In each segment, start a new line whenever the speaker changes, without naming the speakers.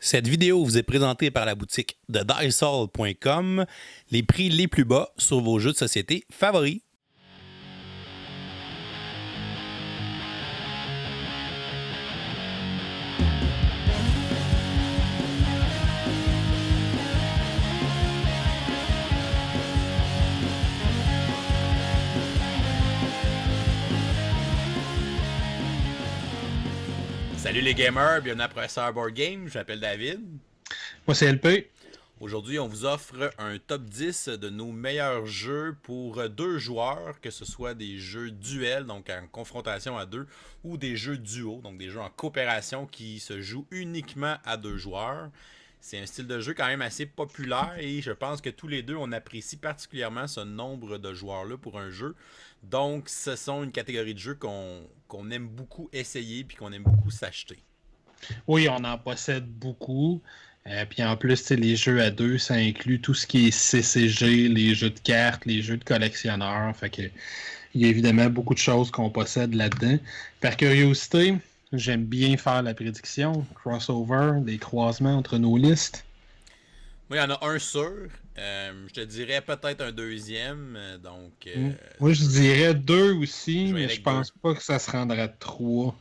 Cette vidéo vous est présentée par la boutique de Diceall.com, les prix les plus bas sur vos jeux de société favoris. Salut les gamers, bienvenue à Professeur Board Game, je m'appelle David.
Moi c'est LP.
Aujourd'hui, on vous offre un top 10 de nos meilleurs jeux pour deux joueurs, que ce soit des jeux duels, donc en confrontation à deux, ou des jeux duo, donc des jeux en coopération qui se jouent uniquement à deux joueurs. C'est un style de jeu quand même assez populaire et je pense que tous les deux, on apprécie particulièrement ce nombre de joueurs-là pour un jeu. Donc, ce sont une catégorie de jeux qu'on aime beaucoup essayer puis qu'on aime beaucoup s'acheter.
Oui, on en possède beaucoup. Puis en plus, les jeux à deux, ça inclut tout ce qui est CCG, les jeux de cartes, les jeux de collectionneurs. Fait que il y a évidemment beaucoup de choses qu'on possède là-dedans. Par curiosité, j'aime bien faire la prédiction, crossover, des croisements entre nos listes.
Moi, il y en a un sûr. Je te dirais peut-être un deuxième. Donc,
Moi, je dirais deux aussi, mais je pense
deux.
pas que ça se rendra à trois.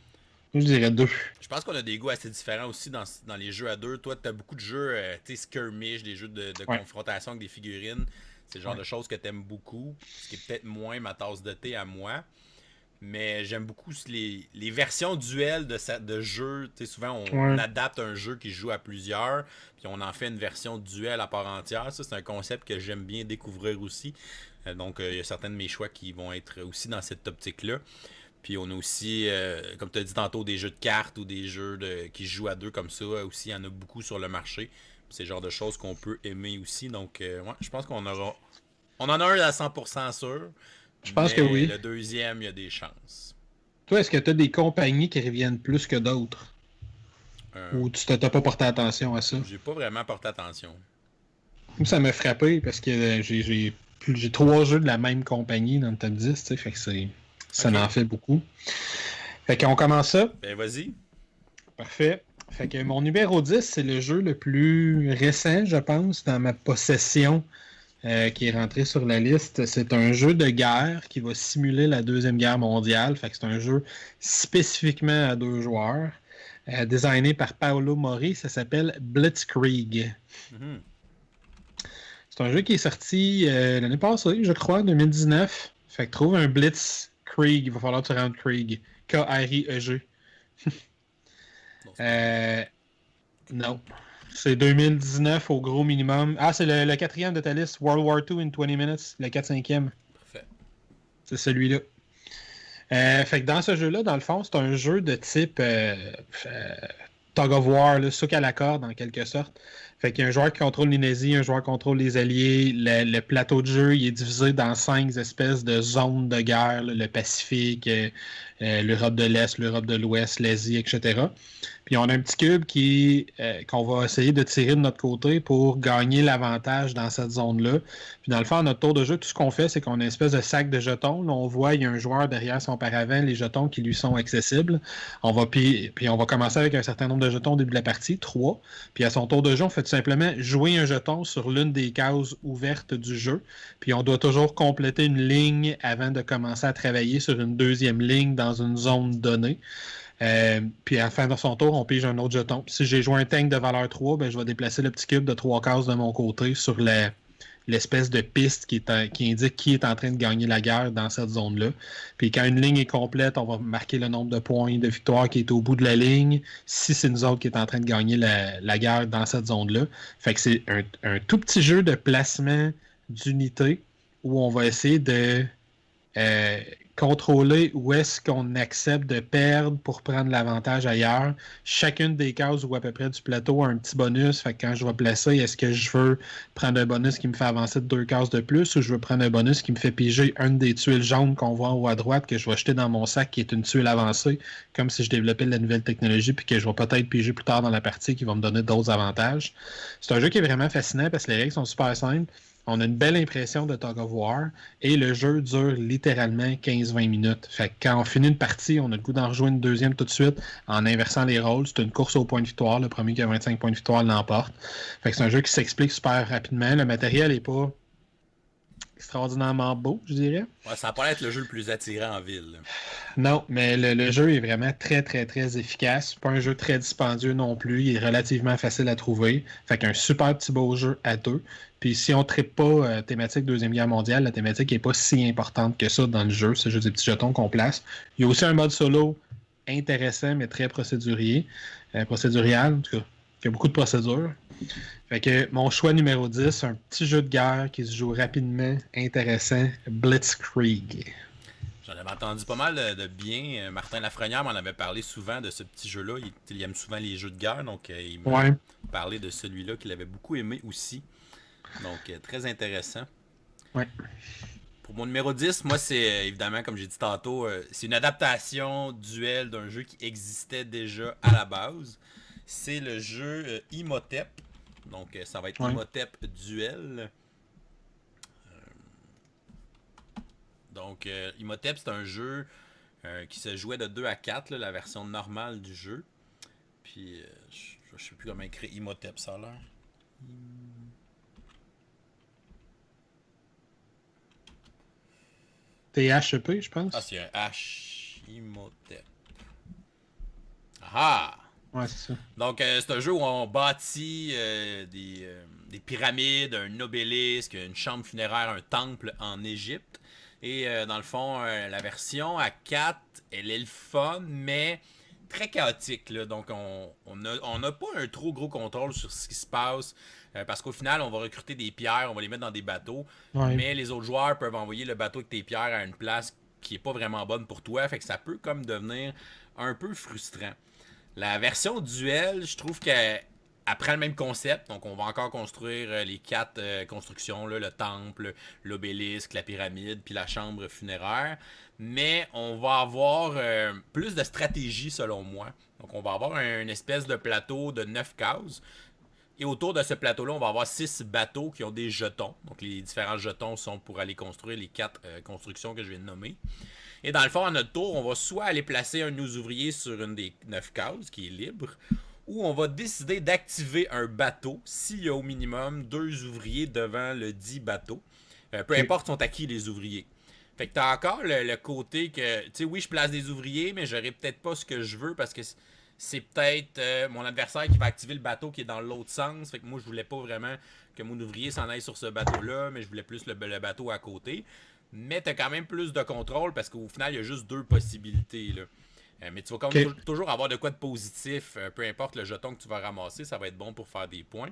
Moi, je dirais deux.
Je pense qu'on a des goûts assez différents aussi dans les jeux à deux. Toi, tu as beaucoup de jeux, skirmish, des jeux de confrontation avec des figurines. C'est le genre de choses que tu aimes beaucoup. Ce qui est peut-être moins ma tasse de thé à moi. Mais j'aime beaucoup les versions duel de jeux. Souvent, on adapte un jeu qui joue à plusieurs, puis on en fait une version duel à part entière. Ça, c'est un concept que j'aime bien découvrir aussi. Donc, il y a certains de mes choix qui vont être aussi dans cette optique-là. Puis on a aussi, comme tu as dit tantôt, des jeux de cartes ou des jeux qui se jouent à deux comme ça. Aussi, il y en a beaucoup sur le marché. C'est le genre de choses qu'on peut aimer aussi. Donc, je pense qu'on aura... On en a un à 100% sûr.
Je pense que oui.
Le deuxième, il y a des chances.
Toi, est-ce que tu as des compagnies qui reviennent plus que d'autres? Ou tu t'as pas porté attention à ça?
J'ai pas vraiment porté attention.
Ça m'a frappé parce que j'ai 3 jeux de la même compagnie dans le top 10, tu sais, fait que ça en fait beaucoup. Fait qu'on commence ça.
Ben vas-y.
Parfait. Fait que mon numéro 10, c'est le jeu le plus récent, je pense, dans ma possession qui est rentré sur la liste. C'est un jeu de guerre qui va simuler la Deuxième Guerre mondiale. Fait que c'est un jeu spécifiquement à deux joueurs. Designé par Paolo Mori, ça s'appelle Blitzkrieg. Mm-hmm. C'est un jeu qui est sorti l'année passée, je crois, 2019. Fait que trouve un Blitzkrieg, il va falloir que tu rentres Krieg. K-R-I-E-G. Non. C'est 2019 au gros minimum. Ah, c'est le quatrième de ta liste, World War II in 20 minutes, le 4-5e.
Parfait.
C'est celui-là. Fait que dans ce jeu-là, dans le fond, c'est un jeu de type tug of war, souk à la corde en quelque sorte. Fait qu'il y a un joueur qui contrôle les nazis, un joueur qui contrôle les alliés. Le plateau de jeu il est divisé dans 5 espèces de zones de guerre, le Pacifique, l'Europe de l'Est, l'Europe de l'Ouest, l'Asie, etc. Puis on a un petit cube qu'on va essayer de tirer de notre côté pour gagner l'avantage dans cette zone-là. Puis dans le fond, à notre tour de jeu, tout ce qu'on fait, c'est qu'on a une espèce de sac de jetons. Là, on voit, il y a un joueur derrière son paravent, les jetons qui lui sont accessibles. Puis on va commencer avec un certain nombre de jetons au début de la partie, 3. Puis à son tour de jeu, on fait tout simplement jouer un jeton sur l'une des cases ouvertes du jeu. Puis on doit toujours compléter une ligne avant de commencer à travailler sur une deuxième ligne dans une zone donnée. Puis à la fin de son tour, on pige un autre jeton. Puis si j'ai joué un tank de valeur 3, ben, je vais déplacer le petit cube de 3 cases de mon côté sur l'espèce de piste qui indique qui est en train de gagner la guerre dans cette zone-là. Puis quand une ligne est complète, on va marquer le nombre de points de victoire qui est au bout de la ligne, si c'est nous autres qui est en train de gagner la guerre dans cette zone-là. Fait que c'est un tout petit jeu de placement d'unités où on va essayer de contrôler où est-ce qu'on accepte de perdre pour prendre l'avantage ailleurs. Chacune des cases ou à peu près du plateau a un petit bonus. Fait que quand je vais placer, est-ce que je veux prendre un bonus qui me fait avancer de 2 cases de plus ou je veux prendre un bonus qui me fait piger une des tuiles jaunes qu'on voit en haut à droite que je vais jeter dans mon sac qui est une tuile avancée, comme si je développais de la nouvelle technologie puis que je vais peut-être piger plus tard dans la partie qui va me donner d'autres avantages. C'est un jeu qui est vraiment fascinant parce que les règles sont super simples. On a une belle impression de Tug of War et le jeu dure littéralement 15-20 minutes. Fait que quand on finit une partie, on a le goût d'en rejoindre une deuxième tout de suite en inversant les rôles. C'est une course au point de victoire. Le premier qui a 25 points de victoire l'emporte. Fait que c'est un jeu qui s'explique super rapidement. Le matériel n'est pas extraordinairement beau, je dirais.
Ouais, ça va pas être le jeu le plus attirant en ville. Là.
Non, mais le jeu est vraiment très, très, très efficace. C'est pas un jeu très dispendieux non plus. Il est relativement facile à trouver. Fait qu'un super petit beau jeu à deux. Puis si on ne traite pas thématique Deuxième Guerre mondiale, la thématique n'est pas si importante que ça dans le jeu. C'est juste des petits jetons qu'on place. Il y a aussi un mode solo intéressant, mais très procédurier. Procédurial, en tout cas. Il y a beaucoup de procédures. Fait que mon choix numéro 10, un petit jeu de guerre qui se joue rapidement, intéressant, Blitzkrieg.
J'en avais entendu pas mal de bien. Martin Lafrenière m'en avait parlé souvent de ce petit jeu-là. Il aime souvent les jeux de guerre, donc il m'a parlé de celui-là qu'il avait beaucoup aimé aussi. Donc très intéressant.
Ouais.
Pour mon numéro 10, moi c'est évidemment, comme j'ai dit tantôt, c'est une adaptation duel d'un jeu qui existait déjà à la base. C'est le jeu Imhotep. Donc ça va être Imhotep Duel. Donc Imhotep, c'est un jeu qui se jouait de 2 à 4, là, la version normale du jeu. Puis je sais plus comment écrire Imhotep, ça a l'air.
THEP, je pense.
Ah, c'est un H. Imhotep. Ah!
Ouais, c'est ça.
Donc, c'est un jeu où on bâtit des pyramides, un obélisque, une chambre funéraire, un temple en Égypte. Et dans le fond, la version à 4, elle est le fun, mais très chaotique. Là. Donc, on n'a pas un trop gros contrôle sur ce qui se passe. Parce qu'au final, on va recruter des pierres, on va les mettre dans des bateaux. Ouais. Mais les autres joueurs peuvent envoyer le bateau avec tes pierres à une place qui est pas vraiment bonne pour toi. Fait que ça peut comme devenir un peu frustrant. La version duel, je trouve qu'elle prend le même concept. Donc, on va encore construire les 4 constructions, là, le temple, l'obélisque, la pyramide, puis la chambre funéraire. Mais on va avoir plus de stratégie, selon moi. Donc, on va avoir une espèce de plateau de 9 cases. Et autour de ce plateau-là, on va avoir 6 bateaux qui ont des jetons. Donc, les différents jetons sont pour aller construire les 4 constructions que je viens de nommer. Et dans le fond, à notre tour, on va soit aller placer un de nos ouvriers sur une des 9 cases, qui est libre, ou on va décider d'activer un bateau s'il y a au minimum 2 ouvriers devant le dit bateau. Peu importe sont à qui les ouvriers. Fait que t'as encore le côté que, tu sais, oui, je place des ouvriers, mais j'aurai peut-être pas ce que je veux parce que c'est peut-être mon adversaire qui va activer le bateau qui est dans l'autre sens. Fait que moi, je voulais pas vraiment que mon ouvrier s'en aille sur ce bateau-là, mais je voulais plus le bateau à côté. Mais tu as quand même plus de contrôle parce qu'au final, il y a juste 2 possibilités. Là. Mais tu vas quand même toujours avoir de quoi de positif. Peu importe le jeton que tu vas ramasser, ça va être bon pour faire des points.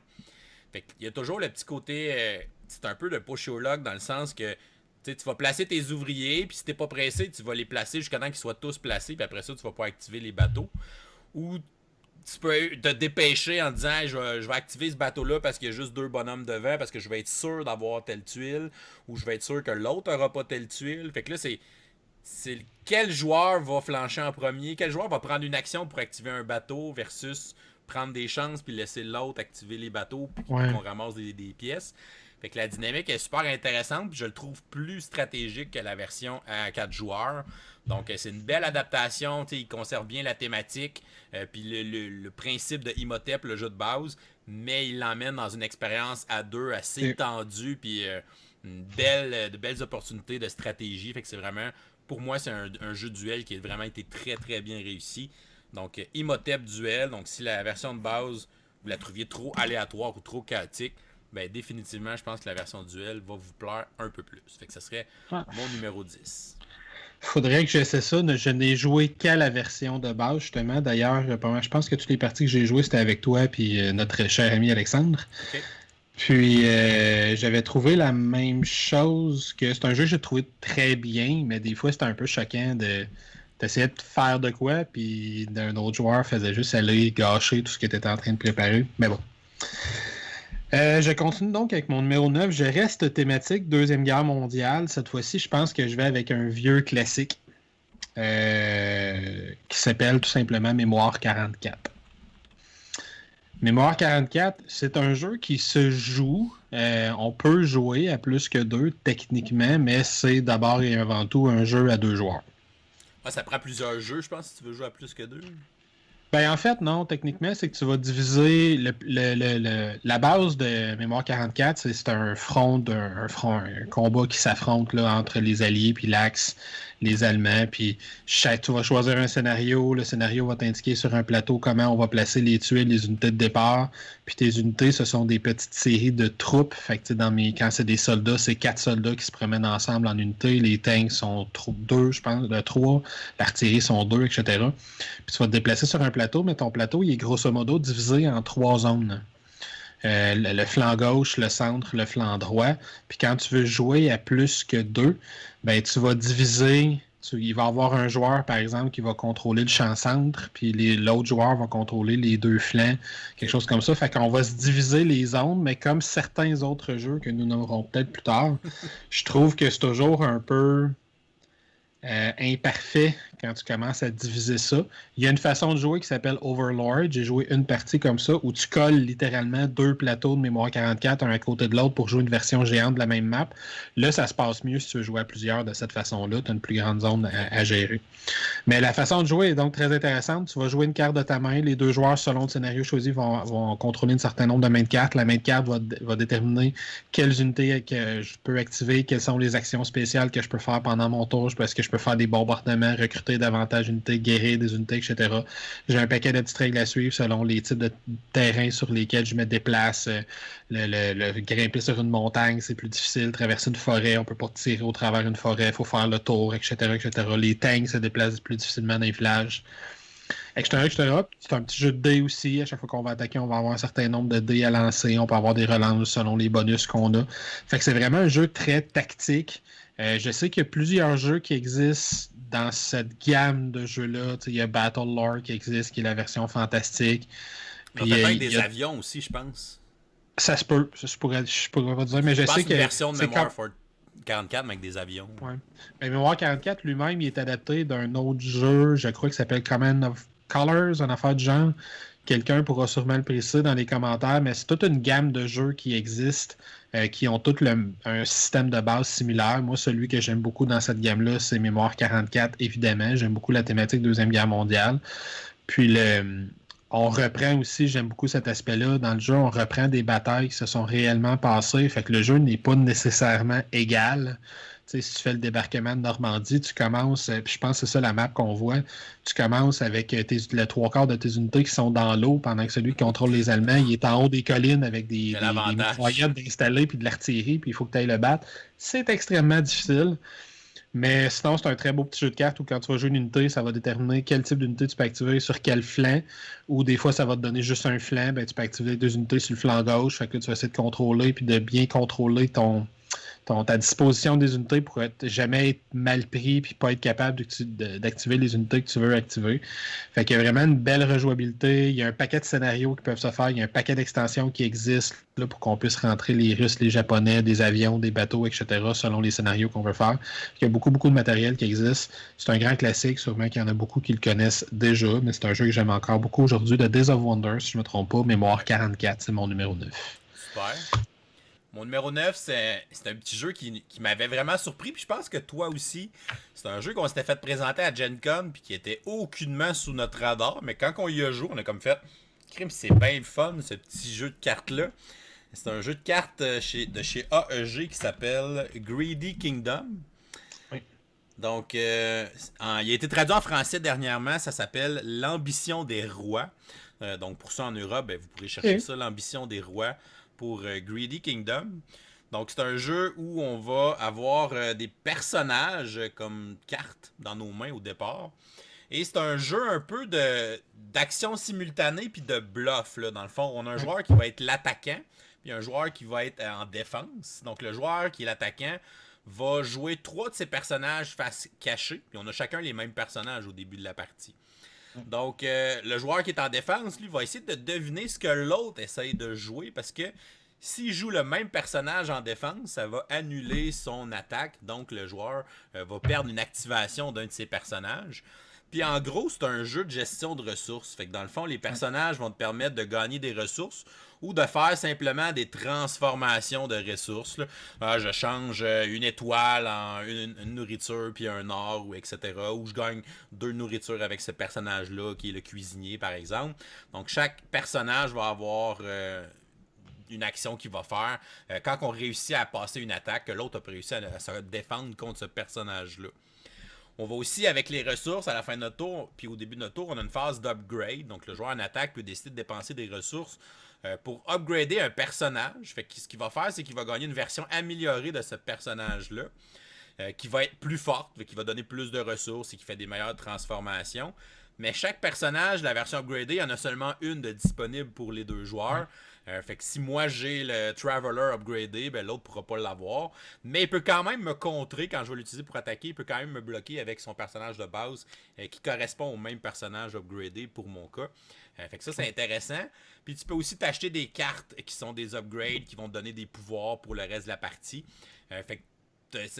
Fait qu'il y a toujours le petit côté... c'est un peu de push your luck dans le sens que tu vas placer tes ouvriers, puis si t'es pas pressé, tu vas les placer jusqu'à temps qu'ils soient tous placés, puis après ça, tu vas pas activer les bateaux. Ou tu peux te dépêcher en disant hey, je vais activer ce bateau-là parce qu'il y a juste 2 bonhommes devant, parce que je vais être sûr d'avoir telle tuile, ou je vais être sûr que l'autre n'aura pas telle tuile. Fait que là, c'est quel joueur va flancher en premier, quel joueur va prendre une action pour activer un bateau versus prendre des chances puis laisser l'autre activer les bateaux puis qu'on ramasse des pièces. Fait que la dynamique est super intéressante puis je le trouve plus stratégique que la version à 4 joueurs. Donc c'est une belle adaptation, il conserve bien la thématique puis le principe de Imhotep, le jeu de base, mais il l'emmène dans une expérience à 2 assez tendue puis de belles opportunités de stratégie. Fait que c'est vraiment, pour moi, c'est un jeu de duel qui a vraiment été très très bien réussi. Donc Imhotep Duel, donc si la version de base vous la trouviez trop aléatoire ou trop chaotique, ben définitivement, je pense que la version duel va vous plaire un peu plus. Fait que ça serait mon numéro 10.
Faudrait que j'essaie ça. Je n'ai joué qu'à la version de base, justement. D'ailleurs, je pense que toutes les parties que j'ai jouées, c'était avec toi et notre cher ami Alexandre. Okay. Puis, j'avais trouvé la même chose que... C'est un jeu que j'ai trouvé très bien, mais des fois, c'était un peu choquant d'essayer de faire de quoi, puis d'un autre joueur faisait juste aller gâcher tout ce qu'il était en train de préparer. Mais bon. Je continue donc avec mon numéro 9. Je reste thématique Deuxième Guerre mondiale. Cette fois-ci, je pense que je vais avec un vieux classique qui s'appelle tout simplement Mémoire 44. Mémoire 44, c'est un jeu qui se joue. On peut jouer à plus que 2 techniquement, mais c'est d'abord et avant tout un jeu à 2 joueurs.
Ah, ça prend plusieurs jeux, je pense, si tu veux jouer à plus que 2.
Ben, en fait, non, techniquement, c'est que tu vas diviser la base de Mémoire 44, c'est un front, un combat qui s'affronte là, entre les Alliés puis l'Axe, les Allemands, puis tu vas choisir un scénario, le scénario va t'indiquer sur un plateau comment on va placer les tuiles, les unités de départ, puis tes unités, ce sont des petites séries de troupes, fait que quand c'est des soldats, c'est 4 soldats qui se promènent ensemble en unité, les tanks sont 2, je pense, 3, l'artillerie sont 2, etc. Puis tu vas te déplacer sur un plateau, mais ton plateau, il est grosso modo divisé en 3 zones. Le flanc gauche, le centre, le flanc droit. Puis quand tu veux jouer à plus que 2, ben tu vas diviser. Il va y avoir un joueur, par exemple, qui va contrôler le champ centre, puis l'autre joueur va contrôler les 2 flancs, quelque chose comme ça. Fait qu'on va se diviser les zones, mais comme certains autres jeux que nous nommerons peut-être plus tard, je trouve que c'est toujours un peu imparfait quand tu commences à diviser ça. Il y a une façon de jouer qui s'appelle Overlord. J'ai joué une partie comme ça où tu colles littéralement 2 plateaux de mémoire 44 un à côté de l'autre pour jouer une version géante de la même map. Là, ça se passe mieux si tu veux jouer à plusieurs de cette façon-là. Tu as une plus grande zone à gérer. Mais la façon de jouer est donc très intéressante. Tu vas jouer une carte de ta main. Les 2 joueurs, selon le scénario choisi, vont contrôler un certain nombre de mains de cartes. La main de carte va déterminer quelles unités que je peux activer, quelles sont les actions spéciales que je peux faire pendant mon tour. Est-ce que je peux faire des bombardements, recruter davantage d'unités, guérir des unités, etc. J'ai un paquet de petites règles à suivre selon les types de terrains sur lesquels je me déplace. Le grimper sur une montagne, c'est plus difficile. Traverser une forêt, on peut pas tirer au travers d'une forêt, il faut faire le tour, etc., etc. Les tanks se déplacent plus difficilement dans les villages, etc., etc. C'est un petit jeu de dés aussi. À chaque fois qu'on va attaquer, on va avoir un certain nombre de dés à lancer. On peut avoir des relances selon les bonus qu'on a. Fait que c'est vraiment un jeu très tactique. Je sais qu'il y a plusieurs jeux qui existent dans cette gamme de jeux-là. Il y a Battle Lore qui existe, qui est la version fantastique.
Puis peut-être avec des avions aussi, je pense.
Ça se peut. Je pourrais pas dire, mais je sais que
une version de Mémoire 44, mais avec des avions.
Ouais. Mais Mémoire 44 lui-même, il est adapté d'un autre jeu, je crois, qui s'appelle Command of Colors, une affaire du genre. Quelqu'un pourra sûrement le préciser dans les commentaires, mais c'est toute une gamme de jeux qui existent, qui ont tous un système de base similaire. Moi, celui que j'aime beaucoup dans cette gamme-là, c'est Mémoire 44, évidemment. J'aime beaucoup la thématique Deuxième Guerre mondiale. Puis on reprend aussi, j'aime beaucoup cet aspect-là, dans le jeu, on reprend des batailles qui se sont réellement passées, fait que le jeu n'est pas nécessairement égal. Tu sais, si tu fais le débarquement de Normandie, tu commences, puis je pense que c'est ça la map qu'on voit, tu commences avec les 3/4 de tes unités qui sont dans l'eau, pendant que celui qui contrôle les Allemands, il est en haut des collines avec des mitraillettes installées puis de l'artillerie, puis il faut que tu ailles le battre. C'est extrêmement difficile. Mais sinon, c'est un très beau petit jeu de cartes où quand tu vas jouer une unité, ça va déterminer quel type d'unité tu peux activer sur quel flanc. Ou des fois, ça va te donner juste un flanc. Ben, tu peux activer 2 unités sur le flanc gauche. Fait que tu vas essayer de contrôler puis de bien contrôler ta disposition des unités pour jamais être mal pris puis pas être capable d'activer les unités que tu veux activer. Fait qu'il y a vraiment une belle rejouabilité. Il y a un paquet de scénarios qui peuvent se faire. Il y a un paquet d'extensions qui existent là, pour qu'on puisse rentrer les Russes, les Japonais, des avions, des bateaux, etc. selon les scénarios qu'on veut faire. Il y a beaucoup, beaucoup de matériel qui existe. C'est un grand classique. Sûrement qu'il y en a beaucoup qui le connaissent déjà, mais c'est un jeu que j'aime encore beaucoup aujourd'hui. The Days of Wonder, si je ne me trompe pas. Mémoire 44, c'est mon numéro 9.
Super. Mon numéro 9, c'est un petit jeu qui m'avait vraiment surpris, puis je pense que toi aussi. C'est un jeu qu'on s'était fait présenter à Gen Con, puis qui était aucunement sous notre radar, mais quand on y a joué, on a comme fait crime, c'est bien le fun, ce petit jeu de cartes-là. C'est un jeu de cartes de chez AEG qui s'appelle Greedy Kingdom.
Oui.
Donc, il a été traduit en français dernièrement, ça s'appelle L'ambition des rois. Donc, pour ça en Europe, ben, vous pourrez chercher ça, L'ambition des rois, pour Greedy Kingdom. Donc, c'est un jeu où on va avoir des personnages comme cartes dans nos mains au départ. Et c'est un jeu un peu d'action simultanée puis de bluff. Là. Dans le fond, on a un joueur qui va être l'attaquant, puis un joueur qui va être en défense. Donc, le joueur qui est l'attaquant va jouer 3 de ses personnages face cachée. Puis on a chacun les mêmes personnages au début de la partie. Donc, le joueur qui est en défense, lui, va essayer de deviner ce que l'autre essaye de jouer parce que s'il joue le même personnage en défense, ça va annuler son attaque. Donc, le joueur va perdre une activation d'un de ses personnages. Puis en gros, c'est un jeu de gestion de ressources. Fait que dans le fond, les personnages vont te permettre de gagner des ressources ou de faire simplement des transformations de ressources. Là. Je change une étoile en une nourriture puis un or, ou etc. Ou je gagne 2 nourritures avec ce personnage-là qui est le cuisinier, par exemple. Donc chaque personnage va avoir une action qu'il va faire quand on réussit à passer une attaque, que l'autre a réussi à se défendre contre ce personnage-là. On va aussi, avec les ressources, à la fin de notre tour, puis au début de notre tour, on a une phase d'upgrade. Donc, le joueur en attaque peut décider de dépenser des ressources pour upgrader un personnage. Fait que ce qu'il va faire, c'est qu'il va gagner une version améliorée de ce personnage-là, qui va être plus forte, qui va donner plus de ressources et qui fait des meilleures transformations. Mais chaque personnage, la version upgradée, il y en a seulement une de disponible pour les 2 joueurs. Fait que si moi j'ai le Traveler upgradé, ben l'autre pourra pas l'avoir. Mais il peut quand même me contrer quand je vais l'utiliser pour attaquer. Il peut quand même me bloquer avec son personnage de base qui correspond au même personnage upgradé pour mon cas. Fait que ça, c'est intéressant. Puis tu peux aussi t'acheter des cartes qui sont des upgrades qui vont te donner des pouvoirs pour le reste de la partie. Fait que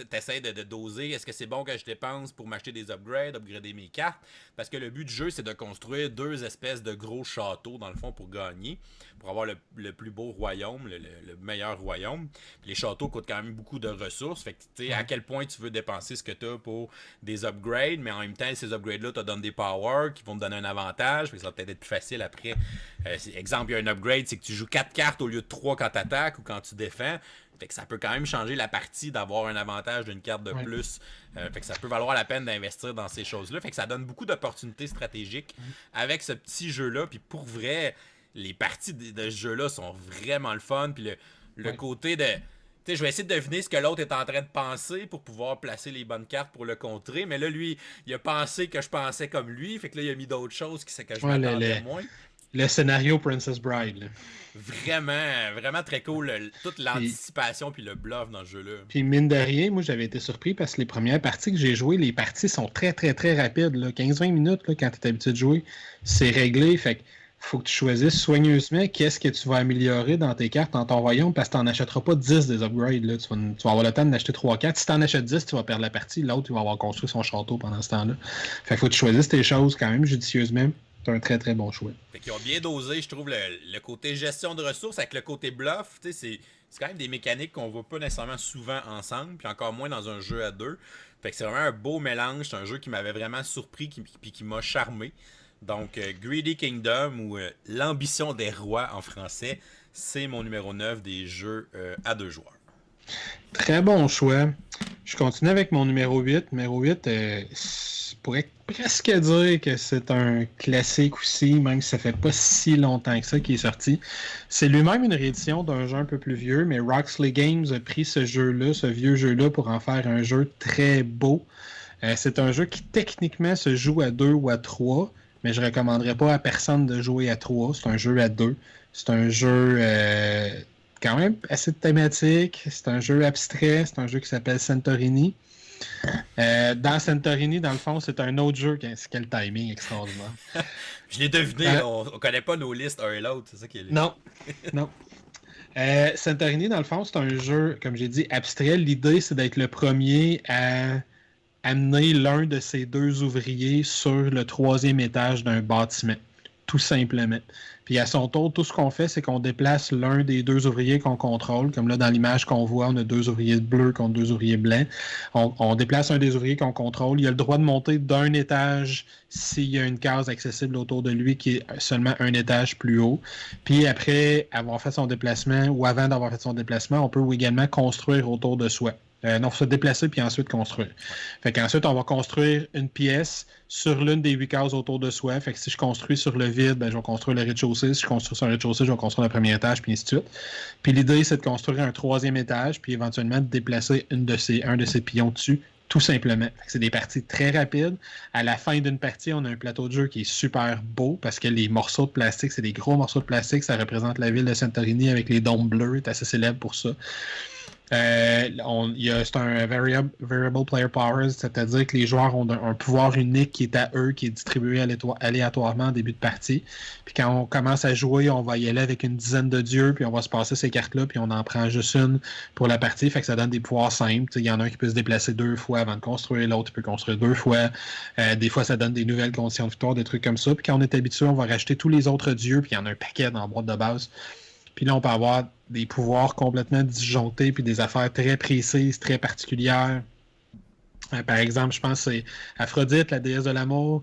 t'essaies de doser, est-ce que c'est bon que je dépense pour m'acheter des upgrader mes cartes, parce que le but du jeu, c'est de construire 2 espèces de gros châteaux, dans le fond, pour gagner, pour avoir le plus beau royaume, le meilleur royaume. Puis les châteaux coûtent quand même beaucoup de ressources, fait que tu sais à quel point tu veux dépenser ce que tu as pour des upgrades, mais en même temps, ces upgrades-là te donnent des powers qui vont te donner un avantage, fait que ça va peut-être être plus facile après. Exemple, il y a un upgrade, c'est que tu joues 4 cartes au lieu de 3 quand tu attaques ou quand tu défends. Fait que ça peut quand même changer la partie d'avoir un avantage d'une carte de plus. Fait que ça peut valoir la peine d'investir dans ces choses-là. Fait que ça donne beaucoup d'opportunités stratégiques avec ce petit jeu-là. Puis pour vrai, les parties de ce jeu-là sont vraiment le fun. Puis le côté de... Tu sais, je vais essayer de deviner ce que l'autre est en train de penser pour pouvoir placer les bonnes cartes pour le contrer. Mais là, lui, il a pensé que je pensais comme lui. Fait que là, il a mis d'autres choses que je m'attendais moins.
Le scénario Princess Bride. Là.
Vraiment, vraiment très cool. Toute l'anticipation puis le bluff dans ce jeu-là.
Puis mine de rien, moi j'avais été surpris parce que les premières parties que j'ai jouées, les parties sont très très très rapides. 15-20 minutes là, quand tu es habitué de jouer, c'est réglé. Fait que faut que tu choisisses soigneusement qu'est-ce que tu vas améliorer dans tes cartes, dans ton royaume, parce que tu n'en achèteras pas 10 des upgrades. Là. Tu vas avoir le temps d'acheter 3-4. Si tu en achètes 10, tu vas perdre la partie. L'autre, il va avoir construit son château pendant ce temps-là. Fait que faut que tu choisisses tes choses quand même judicieusement. C'est un très très bon choix.
Fait qu'ils ont bien dosé, je trouve, le côté gestion de ressources avec le côté bluff. C'est quand même des mécaniques qu'on voit pas nécessairement souvent ensemble, puis encore moins dans un jeu à 2. Fait que c'est vraiment un beau mélange. C'est un jeu qui m'avait vraiment surpris puis qui m'a charmé. Donc, Greedy Kingdom, ou L'ambition des rois en français, c'est mon numéro 9 des jeux à 2 joueurs.
Très bon choix. Je continue avec mon numéro 8. Numéro 8, je pourrais presque dire que c'est un classique aussi, même si ça fait pas si longtemps que ça qu'il est sorti. C'est lui-même une réédition d'un jeu un peu plus vieux, mais Roxley Games a pris ce jeu-là, ce vieux jeu-là, pour en faire un jeu très beau. C'est un jeu qui techniquement se joue à 2 ou à 3, mais je ne recommanderais pas à personne de jouer à 3. C'est un jeu à 2. C'est un jeu quand même assez thématique. C'est un jeu abstrait. C'est un jeu qui s'appelle Santorini. Dans Santorini, dans le fond, c'est un autre jeu. Quel timing extraordinaire.
Je l'ai deviné, on connaît pas nos listes un et l'autre, c'est ça qui est...
Non, non. Santorini, dans le fond, c'est un jeu, comme j'ai dit, abstrait. L'idée, c'est d'être le premier à amener l'un de ces 2 ouvriers sur le 3e étage d'un bâtiment, tout simplement. Puis à son tour, tout ce qu'on fait, c'est qu'on déplace l'un des 2 ouvriers qu'on contrôle. Comme là, dans l'image qu'on voit, on a 2 ouvriers bleus contre 2 ouvriers blancs. On déplace un des ouvriers qu'on contrôle. Il a le droit de monter d'un étage s'il y a une case accessible autour de lui qui est seulement un étage plus haut. Puis après avoir fait son déplacement, ou avant d'avoir fait son déplacement, on peut également construire autour de soi. Non, il faut se déplacer puis ensuite construire. Fait qu'ensuite, on va construire une pièce sur l'une des 8 cases autour de soi. Fait que si je construis sur le vide, ben, je vais construire le rez-de-chaussée. Si je construis sur un rez-de-chaussée, je vais construire le premier étage, puis ainsi de suite. Puis l'idée, c'est de construire un 3e étage, puis éventuellement de déplacer un de ces pions dessus, tout simplement. Fait que c'est des parties très rapides. À la fin d'une partie, on a un plateau de jeu qui est super beau, parce que les morceaux de plastique, c'est des gros morceaux de plastique. Ça représente la ville de Santorini avec les dômes bleus. C'est assez célèbre pour ça. C'est un variable player powers, c'est-à-dire que les joueurs ont un pouvoir unique qui est à eux, qui est distribué aléatoirement en début de partie. Puis quand on commence à jouer, on va y aller avec une dizaine de dieux, puis on va se passer ces cartes-là, puis on en prend juste une pour la partie. Fait que ça donne des pouvoirs simples. Il y en a un qui peut se déplacer 2 fois avant de construire, l'autre peut construire 2 fois. Des fois, ça donne des nouvelles conditions de victoire, des trucs comme ça. Puis quand on est habitué, on va racheter tous les autres dieux, puis il y en a un paquet dans la boîte de base. Puis là, on peut avoir des pouvoirs complètement disjonctés, puis des affaires très précises, très particulières. Par exemple, je pense que c'est Aphrodite, la déesse de l'amour.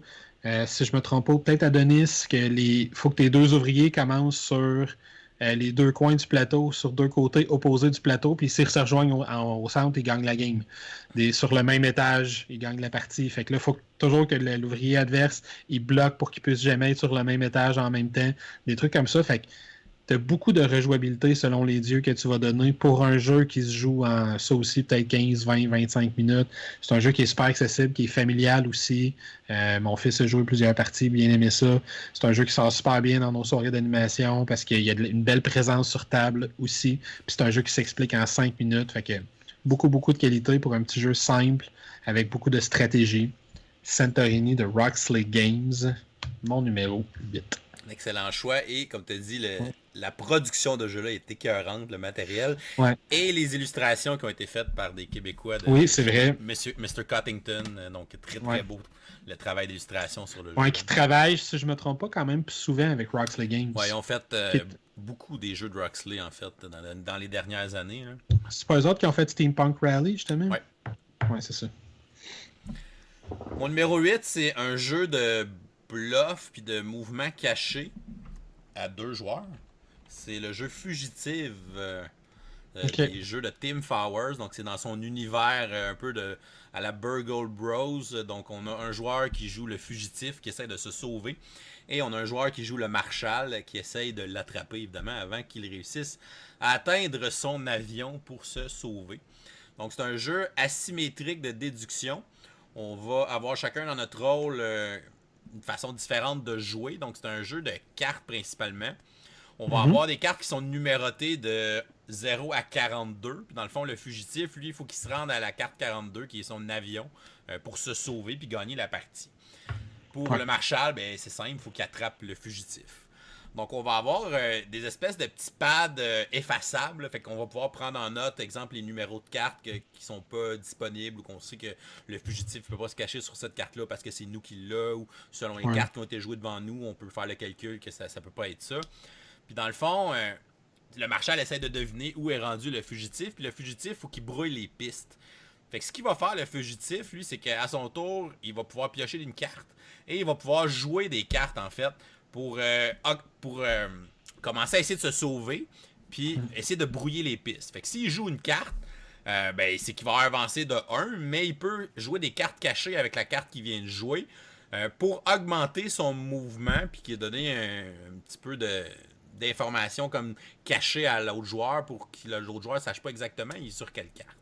Si je me trompe pas, peut-être Adonis, faut que tes 2 ouvriers commencent sur les 2 coins du plateau, sur 2 côtés opposés du plateau, puis s'ils se rejoignent au centre, ils gagnent la game. Sur le même étage, ils gagnent la partie. Fait que là, il faut toujours que l'ouvrier adverse, il bloque pour qu'il puisse jamais être sur le même étage en même temps. Des trucs comme ça. Fait que tu as beaucoup de rejouabilité selon les dieux que tu vas donner pour un jeu qui se joue en ça aussi peut-être 15, 20, 25 minutes. C'est un jeu qui est super accessible, qui est familial aussi. Mon fils a joué plusieurs parties, bien aimé ça. C'est un jeu qui sort super bien dans nos soirées d'animation parce qu'il y a une belle présence sur table aussi. Puis c'est un jeu qui s'explique en 5 minutes. Fait que beaucoup de qualité pour un petit jeu simple avec beaucoup de stratégie. Santorini de Roxley Games, mon numéro 8.
Un excellent choix. Et comme tu as dit, la production de jeu-là est écœurante, le matériel.
Ouais.
Et les illustrations qui ont été faites par des Québécois.
Oui, c'est vrai.
Mr. Cottington. Donc, très beau le travail d'illustration sur le jeu.
Ouais, qui travaille, si je me trompe pas, quand même plus souvent avec Roxley Games.
Ouais, ils ont fait beaucoup des jeux de Roxley, en fait, dans les dernières années. Hein.
C'est pas eux autres qui ont fait Steampunk Rally, justement?
Ouais.
Ouais, c'est ça.
Mon numéro 8, c'est un jeu de bluff puis de mouvement caché à 2 joueurs. C'est le jeu Fugitive, les jeux de Tim Fowers. Donc, c'est dans son univers un peu à la Burgle Bros. Donc, on a un joueur qui joue le fugitif, qui essaie de se sauver. Et on a un joueur qui joue le Marshal, qui essaye de l'attraper, évidemment, avant qu'il réussisse à atteindre son avion pour se sauver. Donc, c'est un jeu asymétrique de déduction. On va avoir chacun dans notre rôle une façon différente de jouer. Donc, c'est un jeu de cartes principalement. On va avoir des cartes qui sont numérotées de 0 à 42. Puis dans le fond, le fugitif, lui, il faut qu'il se rende à la carte 42, qui est son avion, pour se sauver puis gagner la partie. Pour le Marshal, ben, c'est simple, il faut qu'il attrape le fugitif. Donc, on va avoir des espèces de petits pads effaçables. Fait qu'on va pouvoir prendre en note, exemple, les numéros de cartes qui sont pas disponibles ou qu'on sait que le fugitif ne peut pas se cacher sur cette carte-là parce que c'est nous qui l'a ou selon les cartes qui ont été jouées devant nous, on peut faire le calcul que ça peut pas être ça. Puis dans le fond, le Marshal essaie de deviner où est rendu le fugitif. Puis le fugitif, il faut qu'il brouille les pistes. Fait que ce qu'il va faire, le fugitif, lui, c'est qu'à son tour, il va pouvoir piocher une carte. Et il va pouvoir jouer des cartes, en fait, pour commencer à essayer de se sauver. Puis essayer de brouiller les pistes. Fait que s'il joue une carte, ben, c'est qu'il va avancer de 1, mais il peut jouer des cartes cachées avec la carte qu'il vient de jouer pour augmenter son mouvement, puis qui a donné un petit peu d'informations comme cachées à l'autre joueur pour que l'autre joueur ne sache pas exactement il est sur quelle carte.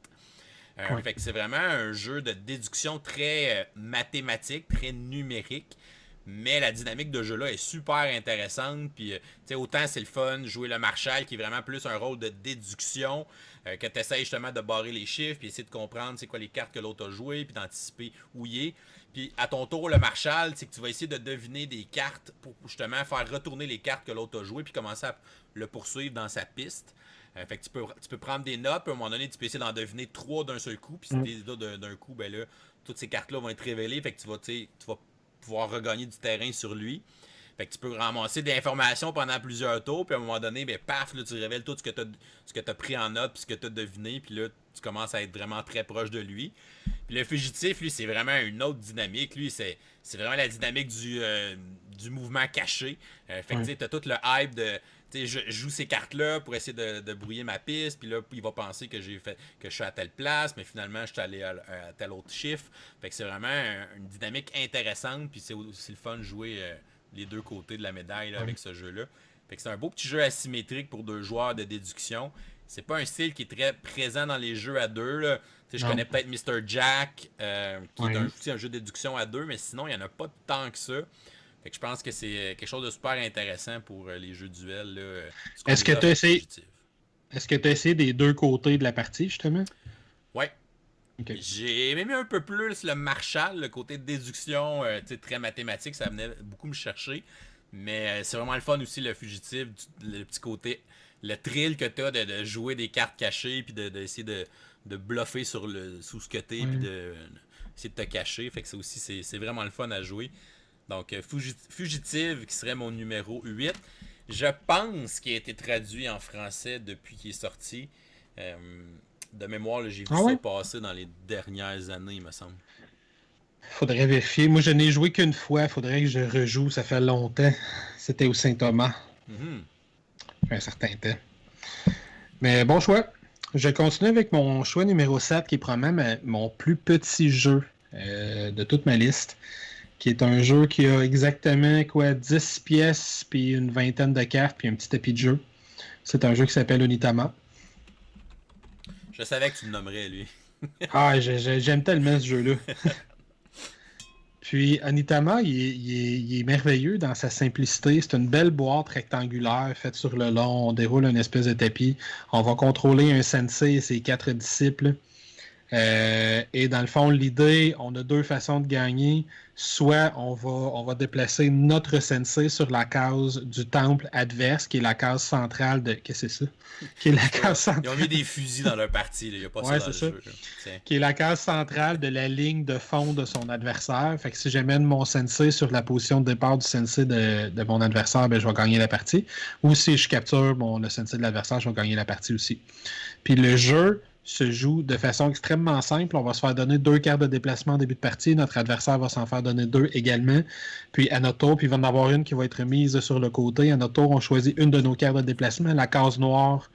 Fait que c'est vraiment un jeu de déduction très mathématique, très numérique. Mais la dynamique de jeu-là est super intéressante. Puis, autant c'est le fun, jouer le Marshal, qui est vraiment plus un rôle de déduction, que tu essaies justement de barrer les chiffres, puis essayer de comprendre c'est quoi les cartes que l'autre a jouées, puis d'anticiper où il est. Puis, à ton tour, le Marshal, c'est que tu vas essayer de deviner des cartes pour justement faire retourner les cartes que l'autre a jouées, puis commencer à le poursuivre dans sa piste. Fait que tu peux prendre des notes, puis à un moment donné, tu peux essayer d'en deviner 3 d'un seul coup, puis si t'es là d'un coup, ben là, toutes ces cartes-là vont être révélées, fait que tu vas pouvoir regagner du terrain sur lui. Fait que tu peux ramasser des informations pendant plusieurs tours, puis à un moment donné, ben paf, là, tu révèles tout ce que tu as pris en note, puis ce que tu as deviné, puis là, tu commences à être vraiment très proche de lui. Puis le fugitif, lui, c'est vraiment une autre dynamique. Lui, c'est vraiment la dynamique du mouvement caché. Fait que tu sais, t'as tout le hype de. Je joue ces cartes-là pour essayer de brouiller ma piste, puis là, il va penser que je suis à telle place, mais finalement, je suis allé à tel autre chiffre. Fait que c'est vraiment une dynamique intéressante, puis c'est aussi le fun de jouer les deux côtés de la médaille là, avec ce jeu-là. Fait que c'est un beau petit jeu asymétrique pour 2 joueurs de déduction. C'est pas un style qui est très présent dans les jeux à 2. Je connais peut-être Mr. Jack, qui est aussi un jeu de déduction à 2, mais sinon, il n'y en a pas tant que ça. Fait que je pense que c'est quelque chose de super intéressant pour les jeux duels. Là,
Est-ce que tu as essayé? Est-ce que tu as essayé des deux côtés de la partie, justement?
Ouais.
Ok.
J'ai aimé un peu plus le Marshall, le côté de déduction, très mathématique, ça venait beaucoup me chercher. Mais c'est vraiment le fun aussi, le fugitif, le petit côté, le thrill que t'as de jouer des cartes cachées, puis d'essayer de bluffer sous ce que t'es, puis
Ouais.
essayer de te cacher. Fait que ça aussi, c'est vraiment le fun à jouer. Donc, Fugitive, qui serait mon numéro 8. Je pense qu'il a été traduit en français depuis qu'il est sorti. Euh, de mémoire, j'ai vu
Ah
ça
ouais?
passer dans les dernières années, il me semble.
Faudrait vérifier. Moi, je n'ai joué qu'une fois. Faudrait que je rejoue. Ça fait longtemps. C'était au Saint-Thomas.
Mhm.
Ça fait un certain temps. Mais bon choix. Je continue avec mon choix numéro 7, qui est probablement mon plus petit jeu de toute ma liste, qui est un jeu qui a exactement quoi 10 pièces, puis une vingtaine de cartes, puis un petit tapis de jeu. C'est un jeu qui s'appelle Onitama.
Je savais que tu le nommerais, lui.
Ah, j'aime tellement ce jeu-là. Puis Onitama, il est merveilleux dans sa simplicité. C'est une belle boîte rectangulaire faite sur le long. On déroule une espèce de tapis. On va contrôler un sensei et ses 4 disciples. Et dans le fond, l'idée, on a deux façons de gagner. Soit on va déplacer notre sensei sur la case du temple adverse, qui est la case centrale de. Qu'est-ce que c'est ça? Qui est la case
Ils ont mis
centrale.
des fusils dans leur partie, il n'y a pas ça
Ouais,
dans
c'est
le
ça.
jeu. Tiens.
Qui est la case centrale de la ligne de fond de son adversaire. Fait que si j'amène mon sensei sur la position de départ du sensei de mon adversaire, ben, je vais gagner la partie. Ou si je capture le sensei de l'adversaire, je vais gagner la partie aussi. Puis le jeu se joue de façon extrêmement simple. On va se faire donner 2 cartes de déplacement en début de partie. Notre adversaire va s'en faire donner 2 également. Puis à notre tour, puis il va en avoir une qui va être mise sur le côté. À notre tour, on choisit une de nos cartes de déplacement. La case noire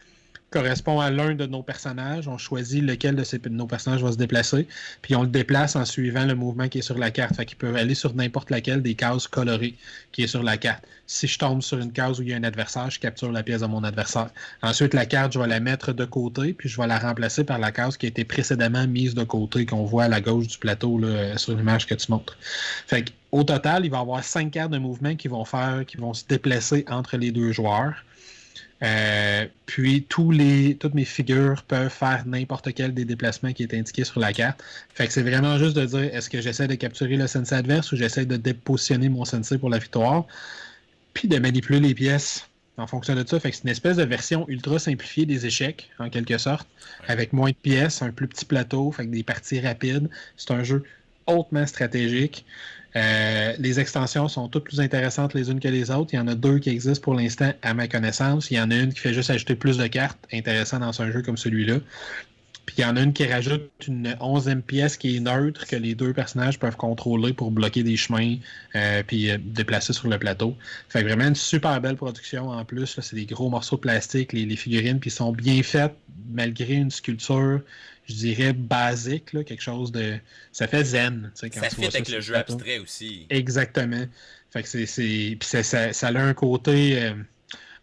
correspond à l'un de nos personnages. On choisit lequel de nos personnages va se déplacer, puis on le déplace en suivant le mouvement qui est sur la carte. Fait qu'il peut aller sur n'importe laquelle des cases colorées qui est sur la carte. Si je tombe sur une case où il y a un adversaire, je capture la pièce de mon adversaire. Ensuite, la carte, je vais la mettre de côté, puis je vais la remplacer par la case qui a été précédemment mise de côté, qu'on voit à la gauche du plateau là, sur l'image que tu montres. Fait qu'au total, il va y avoir 5 cartes de mouvement qui vont se déplacer entre les deux joueurs. Puis toutes mes figures peuvent faire n'importe quel des déplacements qui est indiqué sur la carte. Fait que c'est vraiment juste de dire est-ce que j'essaie de capturer le sensei adverse ou j'essaie de dépositionner mon sensei pour la victoire. Puis de manipuler les pièces en fonction de ça. Fait que c'est une espèce de version ultra simplifiée des échecs, en quelque sorte,
Ouais.
avec moins de pièces, un plus petit plateau, fait que des parties rapides. C'est un jeu hautement stratégique. Les extensions sont toutes plus intéressantes les unes que les autres. Il y en a 2 qui existent pour l'instant à ma connaissance. Il y en a une qui fait juste ajouter plus de cartes, intéressant dans un jeu comme celui-là. Puis il y en a une qui rajoute une 11e pièce qui est neutre que les deux personnages peuvent contrôler pour bloquer des chemins puis déplacer sur le plateau. Fait que vraiment une super belle production en plus. Là, c'est des gros morceaux de plastique, les figurines, puis sont bien faites malgré une sculpture, je dirais, basique, là, quelque chose de. Ça fait zen, tu sais, quand
Ça
tu
fit
vois ça
avec
sur
le
le
jeu
plateau.
abstrait aussi.
Exactement. Fait que puis ça a un côté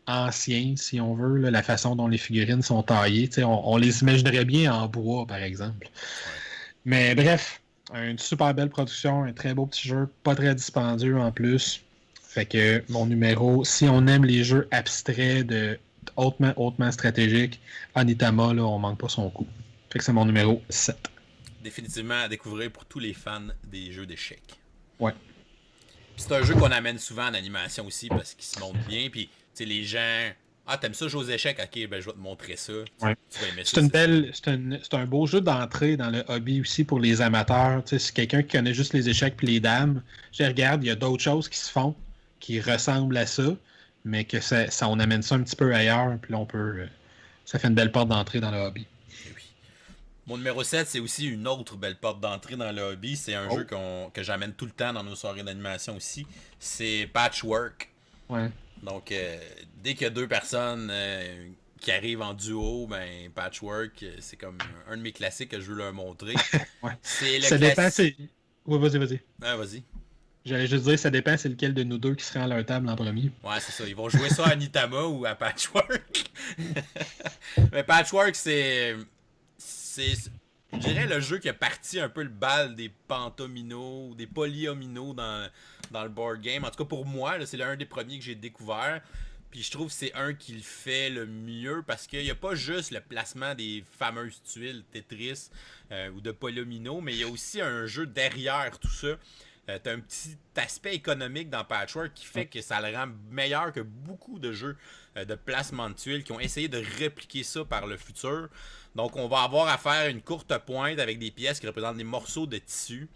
ancien, si on veut, là, la façon dont les figurines sont taillées. On les imaginerait bien en bois, par exemple.
Ouais.
Mais bref, une super belle production, un très beau petit jeu, pas très dispendieux en plus. Fait que mon numéro, si on aime les jeux abstraits de hautement stratégiques, Onitama, là, on manque pas son coup. Fait que c'est mon numéro 7.
Définitivement à découvrir pour tous les fans des jeux d'échecs.
Ouais.
Puis c'est un jeu qu'on amène souvent en animation aussi parce qu'il se montre bien. Puis les gens. Ah, t'aimes ça jouer aux échecs? Ok, ben je vais te montrer ça.
Ouais.
Tu vas aimer ça.
C'est un beau jeu d'entrée dans le hobby aussi pour les amateurs. Tu sais, c'est quelqu'un qui connaît juste les échecs puis les dames. Je regarde, il y a d'autres choses qui se font qui ressemblent à ça, mais que on amène ça un petit peu ailleurs, puis là on peut. Ça fait une belle porte d'entrée dans le hobby.
Eh oui. Mon numéro 7, c'est aussi une autre belle porte d'entrée dans le hobby. C'est un jeu que j'amène tout le temps dans nos soirées d'animation aussi. C'est Patchwork.
Ouais.
Donc, dès qu'il y a 2 personnes qui arrivent en duo, ben Patchwork, c'est comme un de mes classiques que je veux leur montrer.
Ouais.
C'est le
Ça dépend, c'est. Oui, vas-y.
Ah, vas-y.
J'allais juste dire, ça dépend, c'est lequel de nous deux qui sera à leur table en premier.
Ouais, c'est ça. Ils vont jouer ça à Nitama ou à Patchwork. Mais Patchwork, je dirais, le jeu qui a parti un peu le bal des pentomino ou des polyomino dans le board game. En tout cas, pour moi, là, c'est l'un des premiers que j'ai découvert. Puis je trouve que c'est un qui le fait le mieux parce qu'il n'y a pas juste le placement des fameuses tuiles Tetris ou de Polomino, mais il y a aussi un jeu derrière tout ça. T'as un petit aspect économique dans Patchwork qui fait que ça le rend meilleur que beaucoup de jeux de placement de tuiles qui ont essayé de répliquer ça par le futur. Donc on va avoir à faire une courte pointe avec des pièces qui représentent des morceaux de tissu.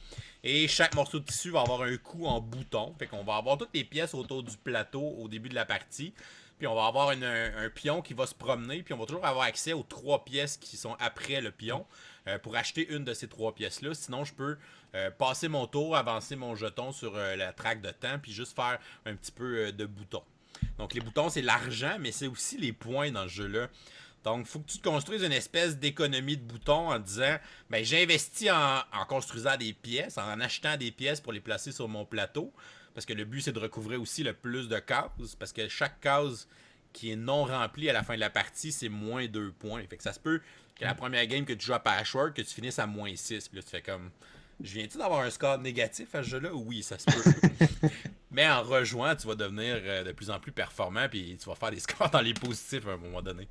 Et chaque morceau de tissu va avoir un coup en bouton. Fait qu'on va avoir toutes les pièces autour du plateau au début de la partie. Puis on va avoir un pion qui va se promener. Puis on va toujours avoir accès aux 3 pièces qui sont après le pion pour acheter une de ces 3 pièces-là. Sinon, je peux passer mon tour, avancer mon jeton sur la traque de temps, puis juste faire un petit peu de boutons. Donc les boutons, c'est l'argent, mais c'est aussi les points dans ce jeu-là. Donc, il faut que tu te construises une espèce d'économie de boutons en disant ben, j'investis en construisant des pièces, en achetant des pièces pour les placer sur mon plateau. Parce que le but, c'est de recouvrir aussi le plus de cases. Parce que chaque case qui est non remplie à la fin de la partie, c'est moins 2 points. Fait que ça se peut que la première game que tu joues à Patchwork, que tu finisses à moins 6. Puis là, tu fais comme je viens-tu d'avoir un score négatif à ce jeu-là? Oui, ça se peut. Mais en rejoignant, tu vas devenir de plus en plus performant. Puis tu vas faire des scores dans les positifs à un moment donné.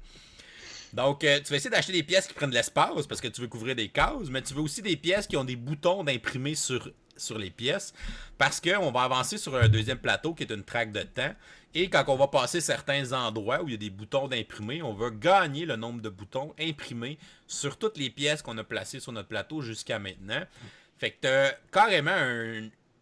Donc, tu vas essayer d'acheter des pièces qui prennent de l'espace parce que tu veux couvrir des cases, mais tu veux aussi des pièces qui ont des boutons d'imprimer sur les pièces parce qu'on va avancer sur un deuxième plateau qui est une traque de temps. Et quand on va passer certains endroits où il y a des boutons d'imprimer, on va gagner le nombre de boutons imprimés sur toutes les pièces qu'on a placées sur notre plateau jusqu'à maintenant. Fait que tu as carrément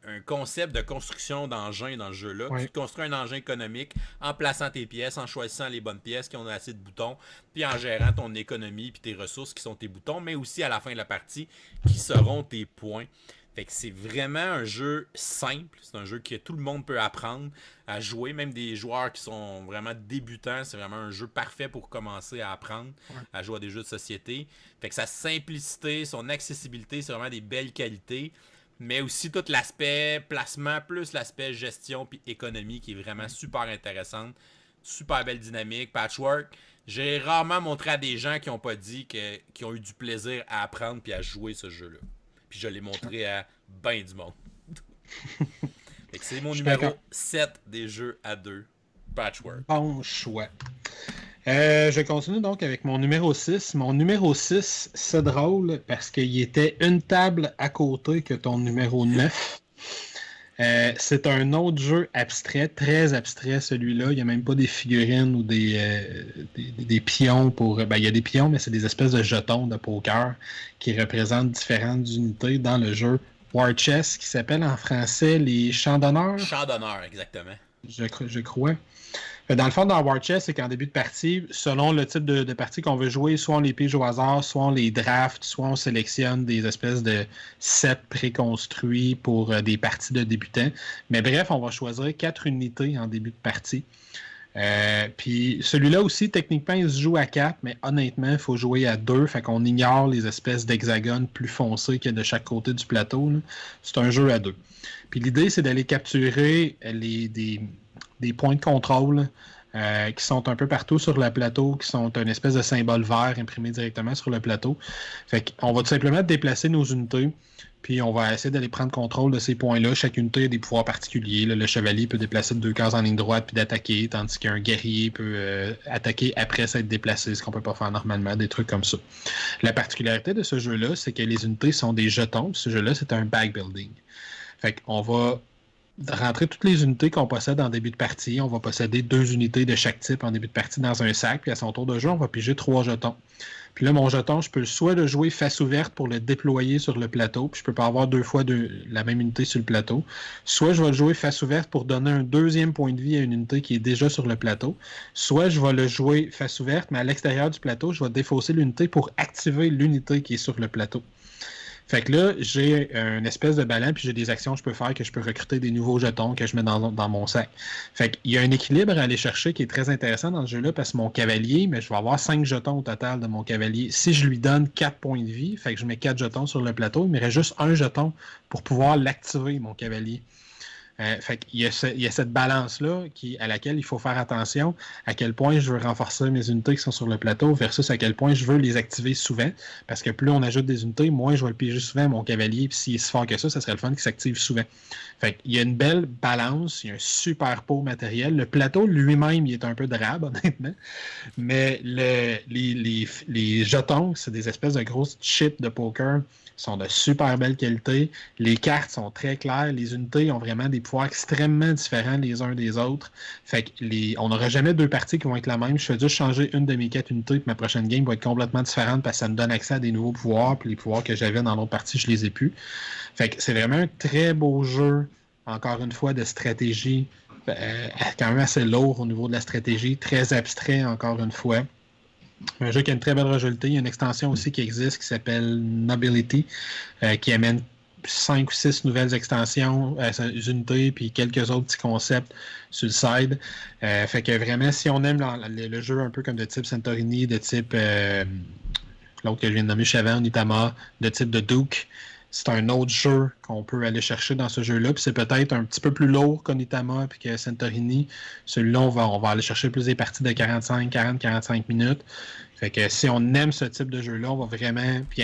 un concept de construction d'engin dans ce jeu-là. Ouais. Tu construis un engin économique en plaçant tes pièces, en choisissant les bonnes pièces qui ont assez de boutons, puis en gérant ton économie puis tes ressources qui sont tes boutons, mais aussi à la fin de la partie qui seront tes points. Fait que c'est vraiment un jeu simple. C'est un jeu que tout le monde peut apprendre à jouer. Même des joueurs qui sont vraiment débutants, c'est vraiment un jeu parfait pour commencer à apprendre à jouer à des jeux de société. Fait que sa simplicité, son accessibilité, c'est vraiment des belles qualités. Mais aussi tout l'aspect placement, plus l'aspect gestion puis économie qui est vraiment super intéressante. Super belle dynamique. Patchwork, j'ai rarement montré à des gens qui n'ont pas dit qu'ils ont eu du plaisir à apprendre puis à jouer ce jeu-là. Puis je l'ai montré à ben du monde. Fait que c'est mon numéro 7 des jeux à 2. Patchwork.
Bon choix. Je continue donc avec mon numéro 6. Mon numéro 6, c'est drôle parce qu'il était une table à côté que ton numéro 9. C'est un autre jeu abstrait, très abstrait celui-là. Il n'y a même pas des figurines ou des pions pour... Ben, il y a des pions, mais c'est des espèces de jetons de poker qui représentent différentes unités dans le jeu War Chess qui s'appelle en français les champs d'honneur.
Champs d'honneur, exactement.
Je crois. Dans le fond, dans War Chess, c'est qu'en début de partie, selon le type de partie qu'on veut jouer, soit on les pige au hasard, soit on les draft, soit on sélectionne des espèces de sets préconstruits pour des parties de débutants. Mais bref, on va choisir 4 unités en début de partie. Puis celui-là aussi, techniquement, il se joue à 4, mais honnêtement, il faut jouer à 2. Fait qu'on ignore les espèces d'hexagones plus foncés qu'il y a de chaque côté du plateau. Là. C'est un jeu à 2. Puis l'idée, c'est d'aller capturer des points de contrôle qui sont un peu partout sur le plateau, qui sont une espèce de symbole vert imprimé directement sur le plateau. Fait qu'on va tout simplement déplacer nos unités, puis on va essayer d'aller prendre contrôle de ces points-là. Chaque unité a des pouvoirs particuliers. Là, le chevalier peut déplacer de 2 cases en ligne droite puis d'attaquer, tandis qu'un guerrier peut attaquer après s'être déplacé, ce qu'on peut pas faire normalement, des trucs comme ça. La particularité de ce jeu-là, c'est que les unités sont des jetons. Ce jeu-là, c'est un backbuilding. Fait qu'on va rentrer toutes les unités qu'on possède en début de partie. On va posséder 2 unités de chaque type en début de partie dans un sac. Puis à son tour de jeu, on va piger 3 jetons. Puis là, mon jeton, je peux soit le jouer face ouverte pour le déployer sur le plateau. Puis je peux pas avoir 2 fois la même unité sur le plateau. Soit je vais le jouer face ouverte pour donner un 2e point de vie à une unité qui est déjà sur le plateau. Soit je vais le jouer face ouverte, mais à l'extérieur du plateau, je vais défausser l'unité pour activer l'unité qui est sur le plateau. Fait que là, j'ai une espèce de ballon, puis j'ai des actions que je peux faire, que je peux recruter des nouveaux jetons que je mets dans mon sac. Fait qu'il y a un équilibre à aller chercher qui est très intéressant dans ce jeu-là, parce que mon cavalier, mais je vais avoir 5 jetons au total de mon cavalier. Si je lui donne 4 points de vie, fait que je mets 4 jetons sur le plateau, il me reste juste un jeton pour pouvoir l'activer, mon cavalier. Fait qu'il y a cette balance-là à laquelle il faut faire attention, à quel point je veux renforcer mes unités qui sont sur le plateau versus à quel point je veux les activer souvent. Parce que plus on ajoute des unités, moins je vais le piéger souvent à mon cavalier. Puis s'il est si fort que ça serait le fun qu'il s'active souvent. Fait qu'il y a une belle balance, il y a un super pot matériel. Le plateau lui-même, il est un peu drabe, honnêtement. Mais les jetons, c'est des espèces de grosses chips de poker, sont de super belle qualité. Les cartes sont très claires. Les unités ont vraiment des pouvoirs extrêmement différents les uns des autres. Fait que on n'aura jamais deux parties qui vont être la même. Je fais juste changer une de mes 4 unités, puis ma prochaine game va être complètement différente parce que ça me donne accès à des nouveaux pouvoirs, puis les pouvoirs que j'avais dans l'autre partie, je les ai plus. Fait que c'est vraiment un très beau jeu, encore une fois, de stratégie. Quand même assez lourd au niveau de la stratégie, très abstrait encore une fois. Un jeu qui a une très belle rejetée. Il y a une extension aussi qui existe qui s'appelle Nobility, qui amène 5 ou 6 nouvelles extensions, unités, puis quelques autres petits concepts sur le side. Fait que vraiment, si on aime le jeu un peu comme de type Santorini, de type l'autre que je viens de nommer Chavan, Nitama, de type de Duke, c'est un autre jeu qu'on peut aller chercher dans ce jeu-là. Puis c'est peut-être un petit peu plus lourd qu'Onitama et que Santorini. Celui-là, on va aller chercher plus des parties de 40-45 minutes. Fait que si on aime ce type de jeu-là, on va vraiment... Puis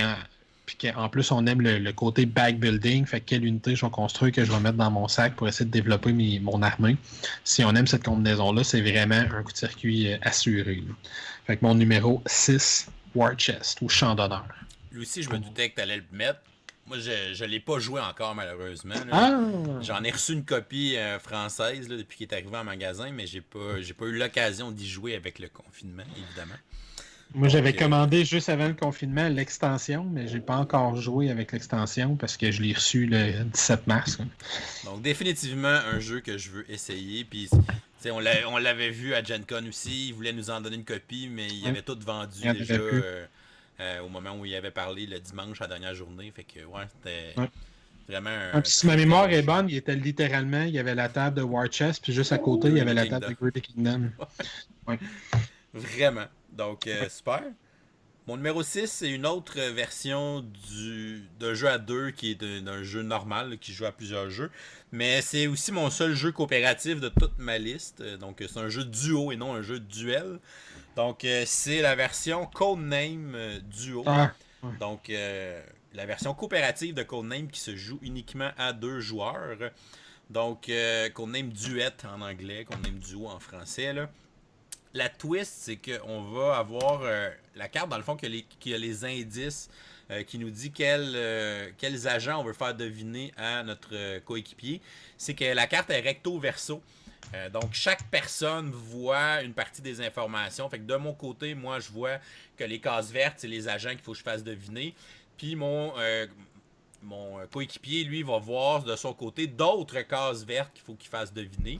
en plus, on aime le côté back building. Fait que quelle unité je vais construire que je vais mettre dans mon sac pour essayer de développer mon armée. Si on aime cette combinaison-là, c'est vraiment un coup de circuit assuré. Là. Fait que mon numéro 6, War Chest, ou Champ d'honneur.
Lui aussi, je me doutais que tu allais le mettre. Moi, je l'ai pas joué encore, malheureusement.
Ah!
J'en ai reçu une copie française là, depuis qu'il est arrivé en magasin, mais j'ai pas eu l'occasion d'y jouer avec le confinement, évidemment.
Moi, j'avais commandé juste avant le confinement l'extension, mais j'ai pas encore joué avec l'extension parce que je l'ai reçu le 17 mars. Quoi.
Donc, définitivement, un jeu que je veux essayer. Puis, on l'avait vu à Gen Con aussi. Il voulait nous en donner une copie, mais il avait tout vendu déjà au moment où il avait parlé le dimanche, la dernière journée. Fait que, ouais, c'était vraiment un.
Si ma mémoire est bonne, il était littéralement, il y avait la table de War Chest, puis juste à côté, il y avait la table de Great Kingdom. Ouais.
Vraiment. Donc, super. Mon numéro 6, c'est une autre version d'un jeu à deux qui est d'un jeu normal, qui joue à plusieurs jeux. Mais c'est aussi mon seul jeu coopératif de toute ma liste. Donc, c'est un jeu duo et non un jeu duel. Donc, c'est la version Codename Duo.
Ah.
Donc, la version coopérative de Codename qui se joue uniquement à 2 joueurs. Donc, Codename Duet en anglais, Codename Duo en français, là. La twist, c'est qu'on va avoir la carte, dans le fond, qui a les indices, qui nous dit quels agents on veut faire deviner à notre coéquipier. C'est que la carte est recto-verso. Donc, chaque personne voit une partie des informations. Fait que de mon côté, moi, je vois que les cases vertes, c'est les agents qu'il faut que je fasse deviner. Puis mon coéquipier, lui, va voir de son côté d'autres cases vertes qu'il faut qu'il fasse deviner.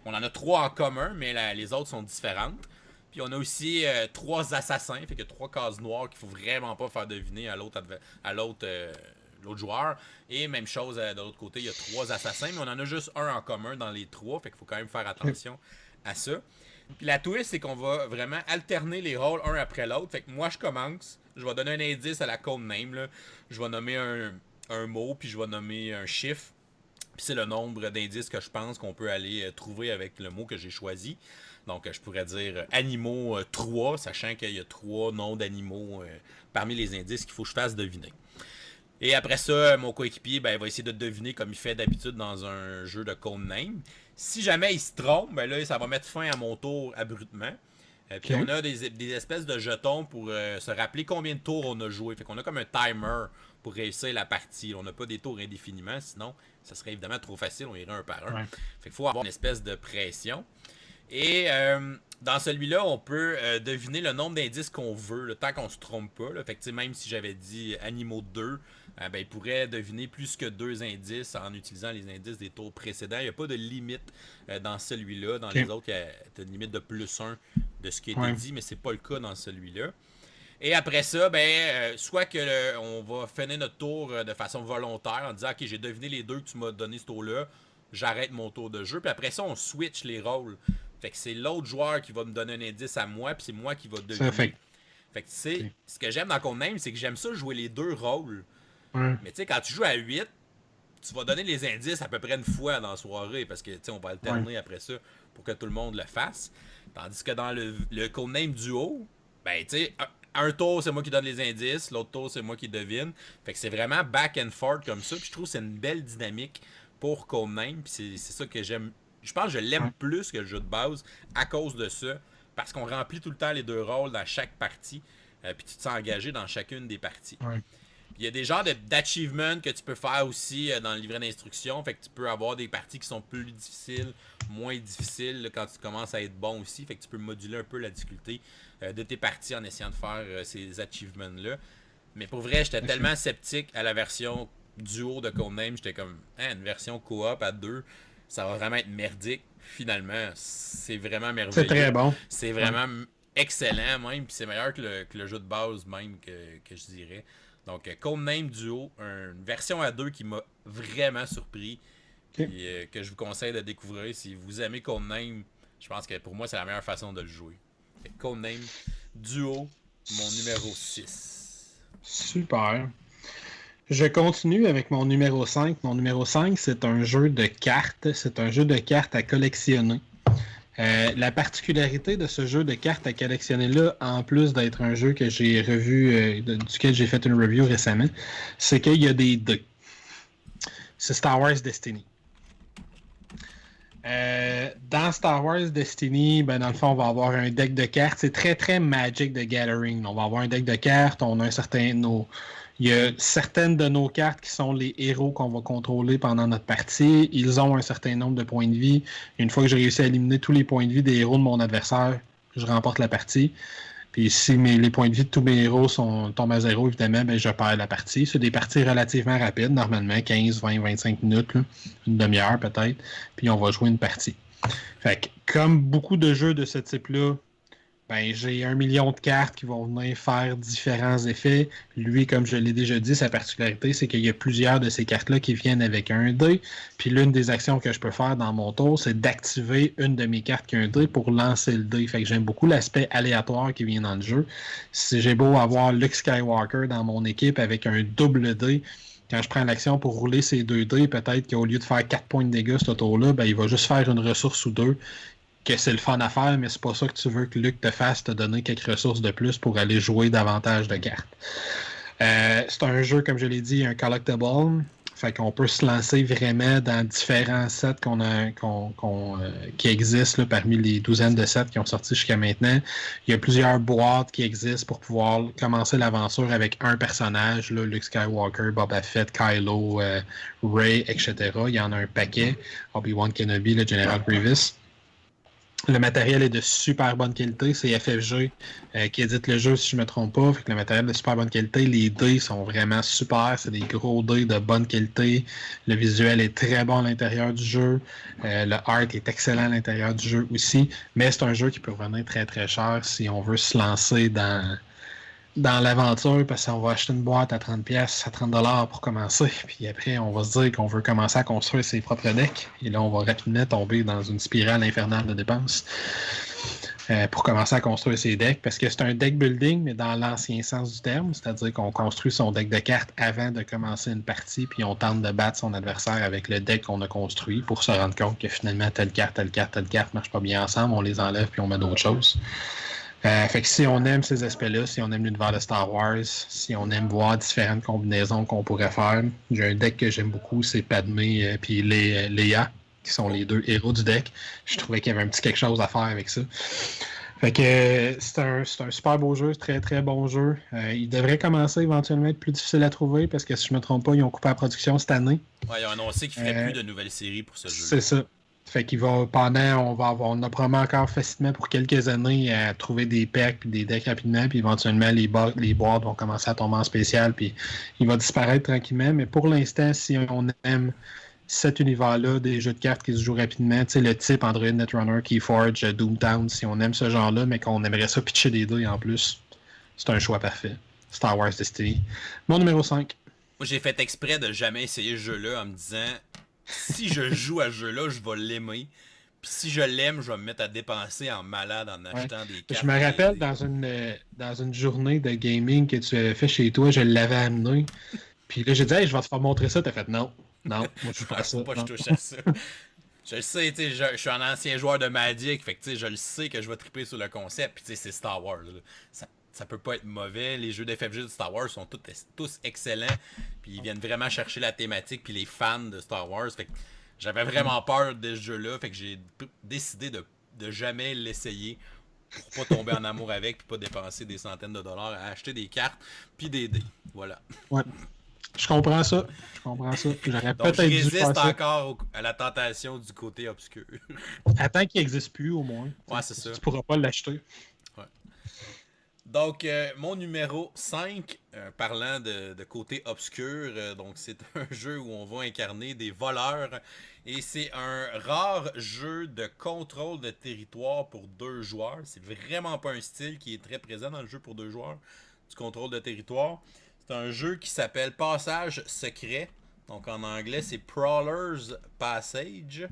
On en a 3 en commun, mais les autres sont différentes. Puis on a aussi 3 assassins, fait que 3 cases noires qu'il faut vraiment pas faire deviner à l'autre joueur. Et même chose de l'autre côté, il y a 3 assassins, mais on en a juste un en commun dans les 3, fait qu'il faut quand même faire attention à ça. Puis la twist, c'est qu'on va vraiment alterner les rôles un après l'autre. Fait que moi, je commence, je vais donner un indice à la codename, là. Je vais nommer un mot, puis je vais nommer un chiffre. Puis c'est le nombre d'indices que je pense qu'on peut aller trouver avec le mot que j'ai choisi. Donc, je pourrais dire animaux 3, sachant qu'il y a 3 noms d'animaux parmi les indices qu'il faut que je fasse deviner. Et après ça, mon coéquipier va essayer de deviner comme il fait d'habitude dans un jeu de codename. Si jamais il se trompe, là, ça va mettre fin à mon tour abruptement. Puis on a des espèces de jetons pour se rappeler combien de tours on a joué. Fait qu'on a comme un timer pour réussir la partie. On n'a pas des tours indéfiniment, sinon ça serait évidemment trop facile, on irait un par un. Ouais. Fait qu'il faut avoir une espèce de pression. Et dans celui-là, on peut deviner le nombre d'indices qu'on veut, le tant qu'on se trompe pas. Là. Fait que même si j'avais dit animaux 2, il pourrait deviner plus que 2 indices en utilisant les indices des tours précédents. Il n'y a pas de limite dans celui-là. Dans les autres, il y a une limite de plus 1 de ce qui a été dit, mais c'est pas le cas dans celui-là. Et après ça, soit que on va finir notre tour de façon volontaire en disant « Ok, j'ai deviné les 2 que tu m'as donné ce tour-là, j'arrête mon tour de jeu. » Puis après ça, on switch les rôles. Fait que c'est l'autre joueur qui va me donner un indice à moi, puis c'est moi qui va deviner. Fait que ce que j'aime dans Codename, c'est que j'aime ça jouer les 2 rôles. Mais tu sais, quand tu joues à 8, tu vas donner les indices à peu près une fois dans la soirée parce que on va alterner après ça pour que tout le monde le fasse. Tandis que dans le codename duo, ben tu sais, un tour c'est moi qui donne les indices, l'autre tour c'est moi qui devine. Fait que c'est vraiment back and forth comme ça. Puis je trouve que c'est une belle dynamique pour codename. Puis c'est ça que j'aime. Je pense que je l'aime plus que le jeu de base à cause de ça. Parce qu'on remplit tout le temps les 2 rôles dans chaque partie. Puis tu te sens engagé dans chacune des parties. Il y a des genres d'achievements que tu peux faire aussi dans le livret d'instruction. Fait que tu peux avoir des parties qui sont plus difficiles, moins difficiles là, quand tu commences à être bon aussi. Fait que tu peux moduler un peu la difficulté de tes parties en essayant de faire ces achievements-là. Mais pour vrai, j'étais tellement sceptique à la version duo de Codename. J'étais comme, une version coop à 2, ça va vraiment être merdique. Finalement, c'est vraiment merveilleux.
C'est très bon.
C'est vraiment excellent même. Puis c'est meilleur que le jeu de base même que je dirais. Donc, Codename Duo, une version à 2 qui m'a vraiment surpris. Puis, que je vous conseille de découvrir. Si vous aimez Codename, je pense que pour moi, c'est la meilleure façon de le jouer. Codename Duo, mon numéro 6.
Super. Je continue avec mon numéro 5. Mon numéro 5, c'est un jeu de cartes. C'est un jeu de cartes à collectionner. La particularité de ce jeu de cartes à collectionner-là, en plus d'être un jeu que j'ai revu, duquel j'ai fait une review récemment, c'est qu'il y a des dés. C'est Star Wars Destiny. Dans Star Wars Destiny, ben dans le fond, on va avoir un deck de cartes. C'est très, très Magic the Gathering. On va avoir un deck de cartes. On a il y a certaines de nos cartes qui sont les héros qu'on va contrôler pendant notre partie. Ils ont un certain nombre de points de vie. Une fois que j'ai réussi à éliminer tous les points de vie des héros de mon adversaire, je remporte la partie. Puis si les points de vie de tous mes héros tombent à 0, évidemment, ben, je perds la partie. C'est des parties relativement rapides, normalement 15, 20, 25 minutes, là, une demi-heure peut-être. Puis on va jouer une partie. Fait que, comme beaucoup de jeux de ce type-là, ben, j'ai 1 million de cartes qui vont venir faire différents effets. Lui, comme je l'ai déjà dit, sa particularité, c'est qu'il y a plusieurs de ces cartes-là qui viennent avec un dé. Puis l'une des actions que je peux faire dans mon tour, c'est d'activer une de mes cartes qui a un dé pour lancer le dé. Fait que j'aime beaucoup l'aspect aléatoire qui vient dans le jeu. Si j'ai beau avoir Luke Skywalker dans mon équipe avec un double dé, quand je prends l'action pour rouler ces 2 dés, peut-être qu'au lieu de faire 4 points de dégâts ce tour-là, ben, il va juste faire une ressource ou 2. Que c'est le fun à faire, mais c'est pas ça que tu veux que Luke te fasse, te donner quelques ressources de plus pour aller jouer davantage de cartes. C'est un jeu, comme je l'ai dit, un collectible. Fait qu'on peut se lancer vraiment dans différents sets qui existent là, parmi les douzaines de sets qui ont sorti jusqu'à maintenant. Il y a plusieurs boîtes qui existent pour pouvoir commencer l'aventure avec un personnage, là, Luke Skywalker, Boba Fett, Kylo, Rey, etc. Il y en a un paquet. Obi-Wan Kenobi, le General Grievous. Le matériel est de super bonne qualité. C'est FFG qui édite le jeu, si je ne me trompe pas. Fait que le matériel est de super bonne qualité. Les dés sont vraiment super. C'est des gros dés de bonne qualité. Le visuel est très bon à l'intérieur du jeu. Le art est excellent à l'intérieur du jeu aussi. Mais c'est un jeu qui peut revenir très très cher si on veut se lancer dans l'aventure, parce qu'on va acheter une boîte à 30$, à 30$ pour commencer, puis après on va se dire qu'on veut commencer à construire ses propres decks, et là on va rapidement tomber dans une spirale infernale de dépenses pour commencer à construire ses decks, parce que c'est un deck building, mais dans l'ancien sens du terme, c'est-à-dire qu'on construit son deck de cartes avant de commencer une partie, puis on tente de battre son adversaire avec le deck qu'on a construit pour se rendre compte que finalement telle carte marche pas bien ensemble, on les enlève puis on met d'autres choses. Fait que si on aime ces aspects-là, si on aime l'univers de Star Wars, si on aime voir différentes combinaisons qu'on pourrait faire, j'ai un deck que j'aime beaucoup, c'est Padmé puis Leia, qui sont les 2 héros du deck. Je trouvais qu'il y avait un petit quelque chose à faire avec ça. Fait que c'est un super beau jeu, très très bon jeu. Il devrait commencer éventuellement à être plus difficile à trouver parce que si je me trompe pas, ils ont coupé la production cette année.
Ouais, ils ont annoncé qu'ils feraient plus de nouvelles séries pour ce jeu.
C'est ça. Fait qu'il va, on a probablement encore facilement pour quelques années à trouver des packs et des decks rapidement, puis éventuellement les boîtes vont commencer à tomber en spécial, puis il va disparaître tranquillement. Mais pour l'instant, si on aime cet univers-là, des jeux de cartes qui se jouent rapidement, tu sais, le type Android Netrunner, Keyforge, Doomtown, si on aime ce genre-là, mais qu'on aimerait ça pitcher des dés en plus, c'est un choix parfait. Star Wars Destiny. Mon numéro 5.
Moi, j'ai fait exprès de jamais essayer ce jeu-là en me disant... Si je joue à ce jeu-là, je vais l'aimer. Puis si je l'aime, je vais me mettre à dépenser en malade en achetant des cartes.
Je me rappelle dans une journée de gaming que tu avais fait chez toi, je l'avais amené. Puis là, j'ai dit, hey, je vais te faire montrer ça. T'as fait non. Non, moi je suis pas ça.
Faut pas que
Non.
je touche à ça. Je le sais, tu sais, je suis un ancien joueur de Magic, fait que tu sais, je le sais que je vais triper sur le concept, puis tu sais, c'est Star Wars. Là. Ça peut pas être mauvais. Les jeux d'FFG de Star Wars sont tous excellents, puis ils viennent vraiment chercher la thématique, puis les fans de Star Wars. Fait que j'avais vraiment peur de ce jeu-là, fait que j'ai décidé de jamais l'essayer pour pas tomber en amour avec, puis pas dépenser des centaines de dollars à acheter des cartes, puis des dés. Voilà.
Ouais. Je comprends ça. J'aurais
Donc, je
peut-être dû faire
résiste
ça.
encore à la tentation du côté obscur.
Attends qu'il n'existe plus, au moins.
Ouais, c'est ça.
Tu pourras pas l'acheter.
Ouais. Donc, mon numéro 5, parlant de côté obscur, donc c'est un jeu où on va incarner des voleurs et c'est un rare jeu de contrôle de territoire pour 2 joueurs. C'est vraiment pas un style qui est très présent dans le jeu pour 2 joueurs, du contrôle de territoire. C'est un jeu qui s'appelle Passage Secret. Donc en anglais, c'est Prowler's Passage.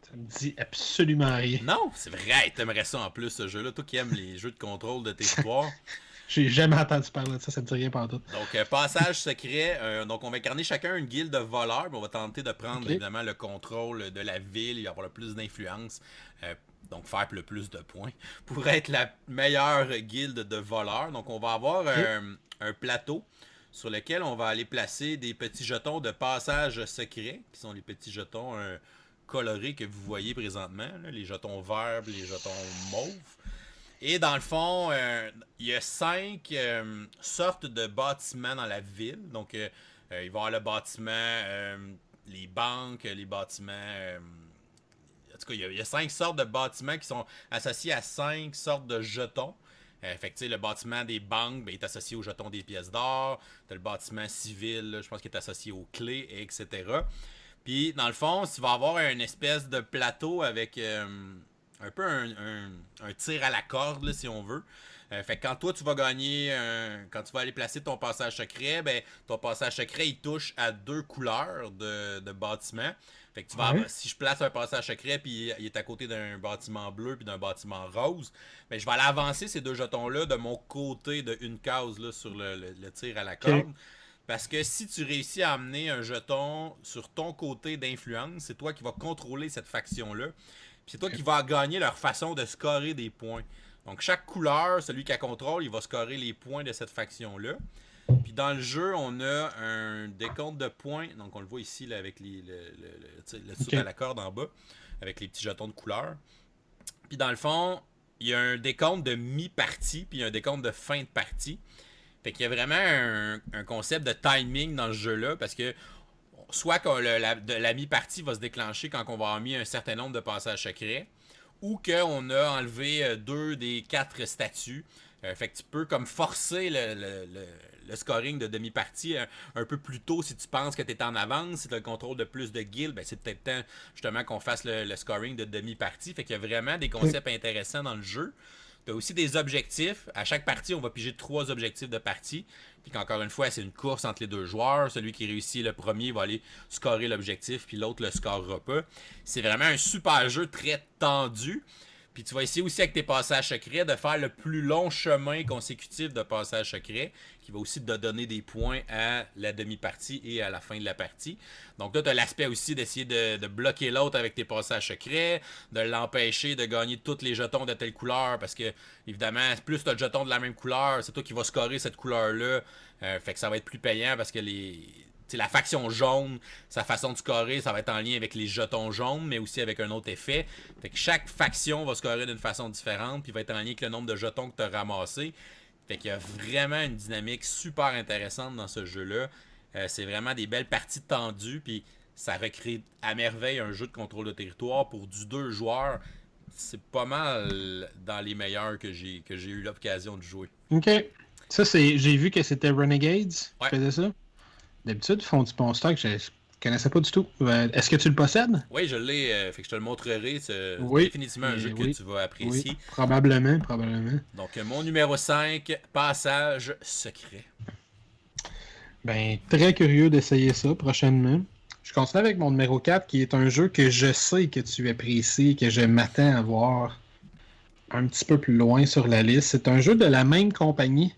Ça me dit absolument rien.
Non, c'est vrai, t'aimerais ça en plus, ce jeu-là. Toi qui aimes les jeux de contrôle de territoire.
J'ai jamais entendu parler de ça, ça me dit rien pantoute.
Donc, Passage Secret. Donc, on va incarner chacun une guilde de voleurs. On va tenter de prendre, évidemment, le contrôle de la ville. Il va avoir le plus d'influence. Donc, faire le plus de points pour être la meilleure guilde de voleurs. Donc, on va avoir un plateau sur lequel on va aller placer des petits jetons de passage secret, qui sont les petits jetons colorés que vous voyez présentement, là, les jetons verts, les jetons mauves. Et dans le fond, il y a 5 sortes de bâtiments dans la ville. Donc, il va y avoir le bâtiment, les banques, les bâtiments... en tout cas, il y a 5 sortes de bâtiments qui sont associés à 5 sortes de jetons. Fait que, le bâtiment des banques ben, est associé aux jetons des pièces d'or. T'as le bâtiment civil, là, je pense qu'il est associé aux clés, etc. Puis, dans le fond, tu vas avoir une espèce de plateau avec un peu un tir à la corde, là, si on veut. Fait que quand toi, tu vas gagner, quand tu vas aller placer ton passage secret, ben, ton passage secret, il touche à 2 couleurs de bâtiments. Fait que tu vas si je place un passage secret puis il est à côté d'un bâtiment bleu puis d'un bâtiment rose, ben, je vais aller avancer ces 2 jetons-là de mon côté de une case là, sur le tir à la corde. Okay. Parce que si tu réussis à amener un jeton sur ton côté d'influence, c'est toi qui vas contrôler cette faction-là. Puis c'est toi qui vas gagner leur façon de scorer des points. Donc chaque couleur, celui qui la contrôle, il va scorer les points de cette faction-là. Puis dans le jeu, on a un décompte de points. Donc on le voit ici là, avec le tir à la corde en bas, avec les petits jetons de couleur. Puis dans le fond, il y a un décompte de mi-partie, puis un décompte de fin de partie. Fait qu'il y a vraiment un concept de timing dans ce jeu-là, parce que soit que la mi-partie va se déclencher quand on va avoir mis un certain nombre de passages secrets, ou qu'on a enlevé 2 des 4 statues. Fait que tu peux comme forcer le scoring de demi-partie un peu plus tôt si tu penses que tu es en avance. Si tu as le contrôle de plus de guildes, ben c'est peut-être temps justement qu'on fasse le scoring de demi-partie. Fait qu'il y a vraiment des concepts intéressants dans le jeu. Tu as aussi des objectifs. À chaque partie, on va piger 3 objectifs de partie. Puis qu'encore une fois, c'est une course entre les 2 joueurs. Celui qui réussit le premier va aller scorer l'objectif, puis l'autre le scorera pas. C'est vraiment un super jeu très tendu. Puis tu vas essayer aussi avec tes passages secrets de faire le plus long chemin consécutif de passages secrets, qui va aussi te donner des points à la demi-partie et à la fin de la partie. Donc là, tu as l'aspect aussi d'essayer de bloquer l'autre avec tes passages secrets, de l'empêcher de gagner tous les jetons de telle couleur, parce que, évidemment, plus tu as de jetons de la même couleur, c'est toi qui vas scorer cette couleur-là. Fait que ça va être plus payant parce que la faction jaune, sa façon de scorer, ça va être en lien avec les jetons jaunes, mais aussi avec un autre effet. Fait que chaque faction va scorer d'une façon différente, puis va être en lien avec le nombre de jetons que tu as ramassés. Fait qu'il y a vraiment une dynamique super intéressante dans ce jeu-là. C'est vraiment des belles parties tendues, puis ça recrée à merveille un jeu de contrôle de territoire pour du 2 joueurs. C'est pas mal dans les meilleurs que j'ai eu l'occasion de jouer.
OK. Ça, j'ai vu que c'était Renegades qui faisait ça. D'habitude, ils font du bon stock, je connaissais pas du tout. Est-ce que tu le possèdes?
Oui, je l'ai. Fait que je te le montrerai. C'est définitivement un jeu que tu vas apprécier.
Oui, probablement.
Donc, mon numéro 5, Passage Secret.
Ben, très curieux d'essayer ça prochainement. Je continue avec mon numéro 4, qui est un jeu que je sais que tu apprécies, que je m'attends à voir un petit peu plus loin sur la liste. C'est un jeu de la même compagnie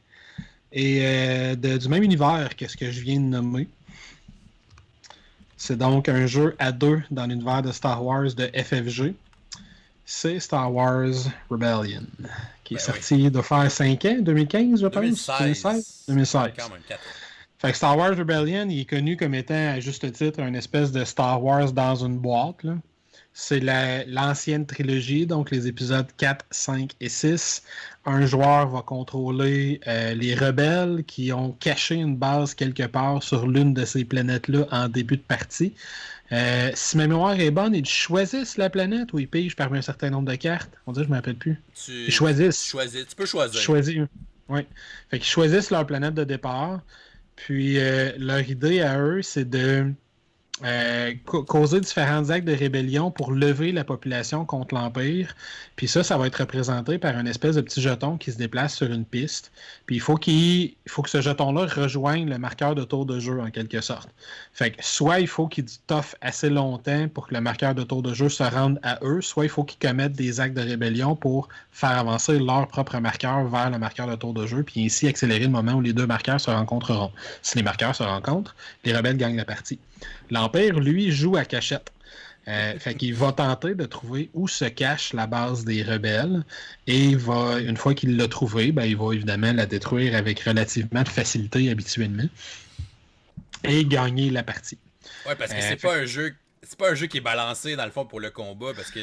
et du même univers que ce que je viens de nommer. C'est donc un jeu à deux dans l'univers de Star Wars de FFG. C'est Star Wars Rebellion, qui est
Ben oui.
sorti il doit faire 5 ans, 2015, je pense. 2016?
2016.
2016.
Ouais, quand même 4 ans.
Fait que Star Wars Rebellion, il est connu comme étant, à juste titre, une espèce de Star Wars dans une boîte. Là. C'est l'ancienne trilogie, donc les épisodes 4, 5 et 6. Un joueur va contrôler les rebelles qui ont caché une base quelque part sur l'une de ces planètes-là en début de partie. Si ma mémoire est bonne, ils choisissent la planète ou ils pigent parmi un certain nombre de cartes. On dirait, je ne me rappelle plus. Ils choisissent.
Tu peux choisir.
Oui. Fait qu'ils choisissent leur planète de départ. Puis leur idée à eux, c'est de causer différents actes de rébellion pour lever la population contre l'Empire. Puis ça va être représenté par une espèce de petit jeton qui se déplace sur une piste. Puis il faut que ce jeton-là rejoigne le marqueur de tour de jeu en quelque sorte. Fait que soit il faut qu'il toffe assez longtemps pour que le marqueur de tour de jeu se rende à eux, soit il faut qu'ils commettent des actes de rébellion pour faire avancer leur propre marqueur vers le marqueur de tour de jeu, puis ainsi accélérer le moment où les deux marqueurs se rencontreront. Si les marqueurs se rencontrent, les rebelles gagnent la partie. L'Empire, lui, joue à cachette. Fait qu'il va tenter de trouver où se cache la base des rebelles et une fois qu'il l'a trouvée, il va évidemment la détruire avec relativement de facilité habituellement et gagner la partie.
Ouais, parce que c'est pas un jeu qui est balancé dans le fond pour le combat parce que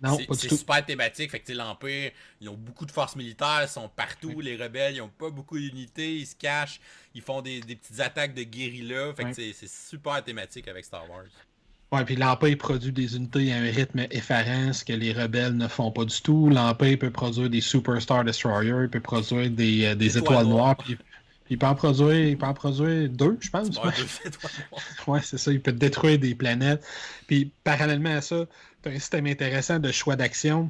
non,
c'est super thématique. Fait que l'Empire, ils ont beaucoup de forces militaires, ils sont partout. Oui. Les rebelles, ils ont pas beaucoup d'unités, ils se cachent, ils font des petites attaques de guérilla. Fait que c'est super thématique avec Star Wars.
Ouais, puis l'Empire produit des unités à un rythme effarant, ce que les rebelles ne font pas du tout. L'Empire peut produire des Superstar Destroyers, il peut produire des étoiles noires, puis il peut en produire deux, je pense.
Ouais, deux étoiles noires.
Ouais, c'est ça, il peut détruire des planètes. Puis parallèlement à ça, tu as un système intéressant de choix d'action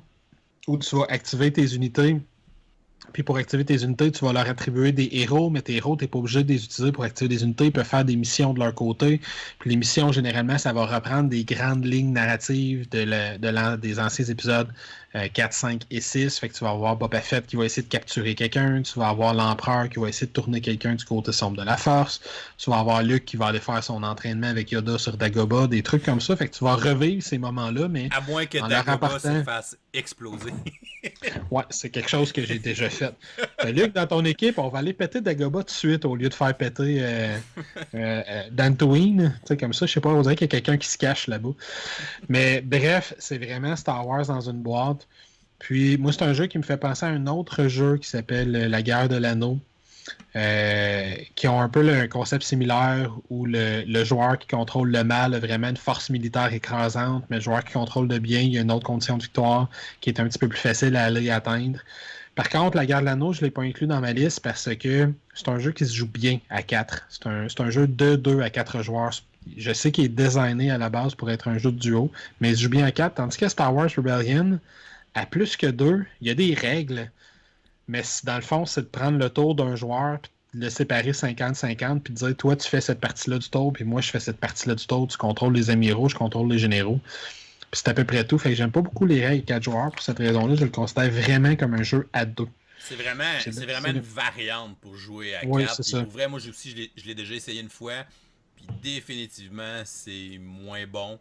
où tu vas activer tes unités. Puis pour activer tes unités, tu vas leur attribuer des héros, mais tes héros, tu n'es pas obligé de les utiliser pour activer des unités. Ils peuvent faire des missions de leur côté. Puis les missions, généralement, ça va reprendre des grandes lignes narratives des anciens épisodes 4, 5 et 6. Fait que tu vas avoir Boba Fett qui va essayer de capturer quelqu'un. Tu vas avoir l'Empereur qui va essayer de tourner quelqu'un du côté sombre de la Force. Tu vas avoir Luke qui va aller faire son entraînement avec Yoda sur Dagobah. Des trucs comme ça. Fait que tu vas revivre ces moments-là, mais
à moins que Dagobah se fasse exploser.
Ouais, c'est quelque chose que j'ai déjà fait. Luc, dans ton équipe, on va aller péter Dagobah tout de suite au lieu de faire péter Dantooine. Tu sais, comme ça, je sais pas, on dirait qu'il y a quelqu'un qui se cache là-bas. Mais bref, c'est vraiment Star Wars dans une boîte. Puis moi, c'est un jeu qui me fait penser à un autre jeu qui s'appelle La Guerre de l'Anneau. Qui ont un peu un concept similaire où le joueur qui contrôle le mal a vraiment une force militaire écrasante, mais le joueur qui contrôle le bien, il y a une autre condition de victoire qui est un petit peu plus facile à aller atteindre. Par contre, la Guerre de l'Anneau, je ne l'ai pas inclus dans ma liste parce que c'est un jeu qui se joue bien à 4. C'est un jeu de 2 à 4 joueurs. Je sais qu'il est designé à la base pour être un jeu de duo, mais il se joue bien à 4. Tandis que Star Wars Rebellion, à plus que 2, il y a des règles. Mais dans le fond, c'est de prendre le tour d'un joueur, puis de le séparer 50-50, puis de dire, toi, tu fais cette partie-là du tour, puis moi, je fais cette partie-là du tour. Tu contrôles les amiraux, je contrôle les généraux. Puis c'est à peu près tout. Fait que j'aime pas beaucoup les règles 4 joueurs. Pour cette raison-là, je le considère vraiment comme un jeu à 2.
C'est vraiment une variante pour jouer à 4.
Oui, c'est ça.
Pour vrai, moi aussi, je l'ai déjà essayé une fois. Puis définitivement, c'est moins bon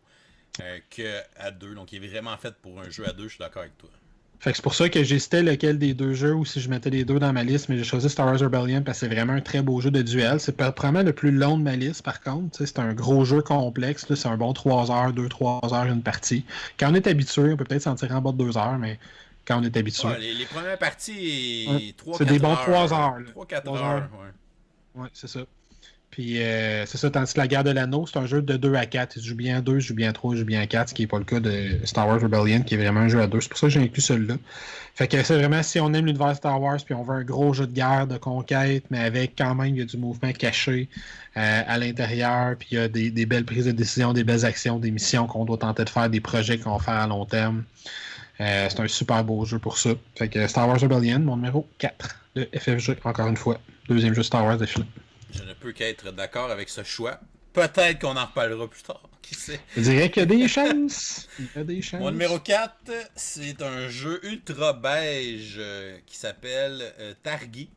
que à 2. Donc il est vraiment fait pour un jeu à 2, je suis d'accord avec toi.
Fait que c'est pour ça que j'hésitais lequel des deux jeux ou si je mettais les deux dans ma liste, mais j'ai choisi Star Wars Rebellion parce que c'est vraiment un très beau jeu de duel. C'est probablement le plus long de ma liste par contre. C'est un gros jeu complexe. C'est un bon 3 heures, 2-3 heures une partie. Quand on est habitué, on peut peut-être s'en tirer en bas de 2 heures, mais quand on est habitué.
Ouais, les premières parties, 3-4
c'est des bons 3 heures.
3-4 heures,
ouais, c'est ça. Puis c'est ça, tandis que la Guerre de l'Anneau, c'est un jeu de 2 à 4. Il se joue bien à 2, il se joue bien à 3, il se joue bien à 4, ce qui n'est pas le cas de Star Wars Rebellion, qui est vraiment un jeu à 2. C'est pour ça que j'ai inclus celui-là. Fait que c'est vraiment, si on aime l'univers Star Wars, puis on veut un gros jeu de guerre, de conquête, mais avec quand même, il y a du mouvement caché à l'intérieur, puis il y a des belles prises de décision, des belles actions, des missions qu'on doit tenter de faire, des projets qu'on va faire à long terme. C'est un super beau jeu pour ça. Fait que Star Wars Rebellion, mon numéro 4 de FFG, encore une fois. Deuxième jeu Star Wars d'affilée.
Je ne peux qu'être d'accord avec ce choix. Peut-être qu'on en reparlera plus tard. Qui sait?
Je dirais qu'il y a des chances. Il y a des chances.
Mon numéro 4, c'est un jeu ultra beige qui s'appelle Targi.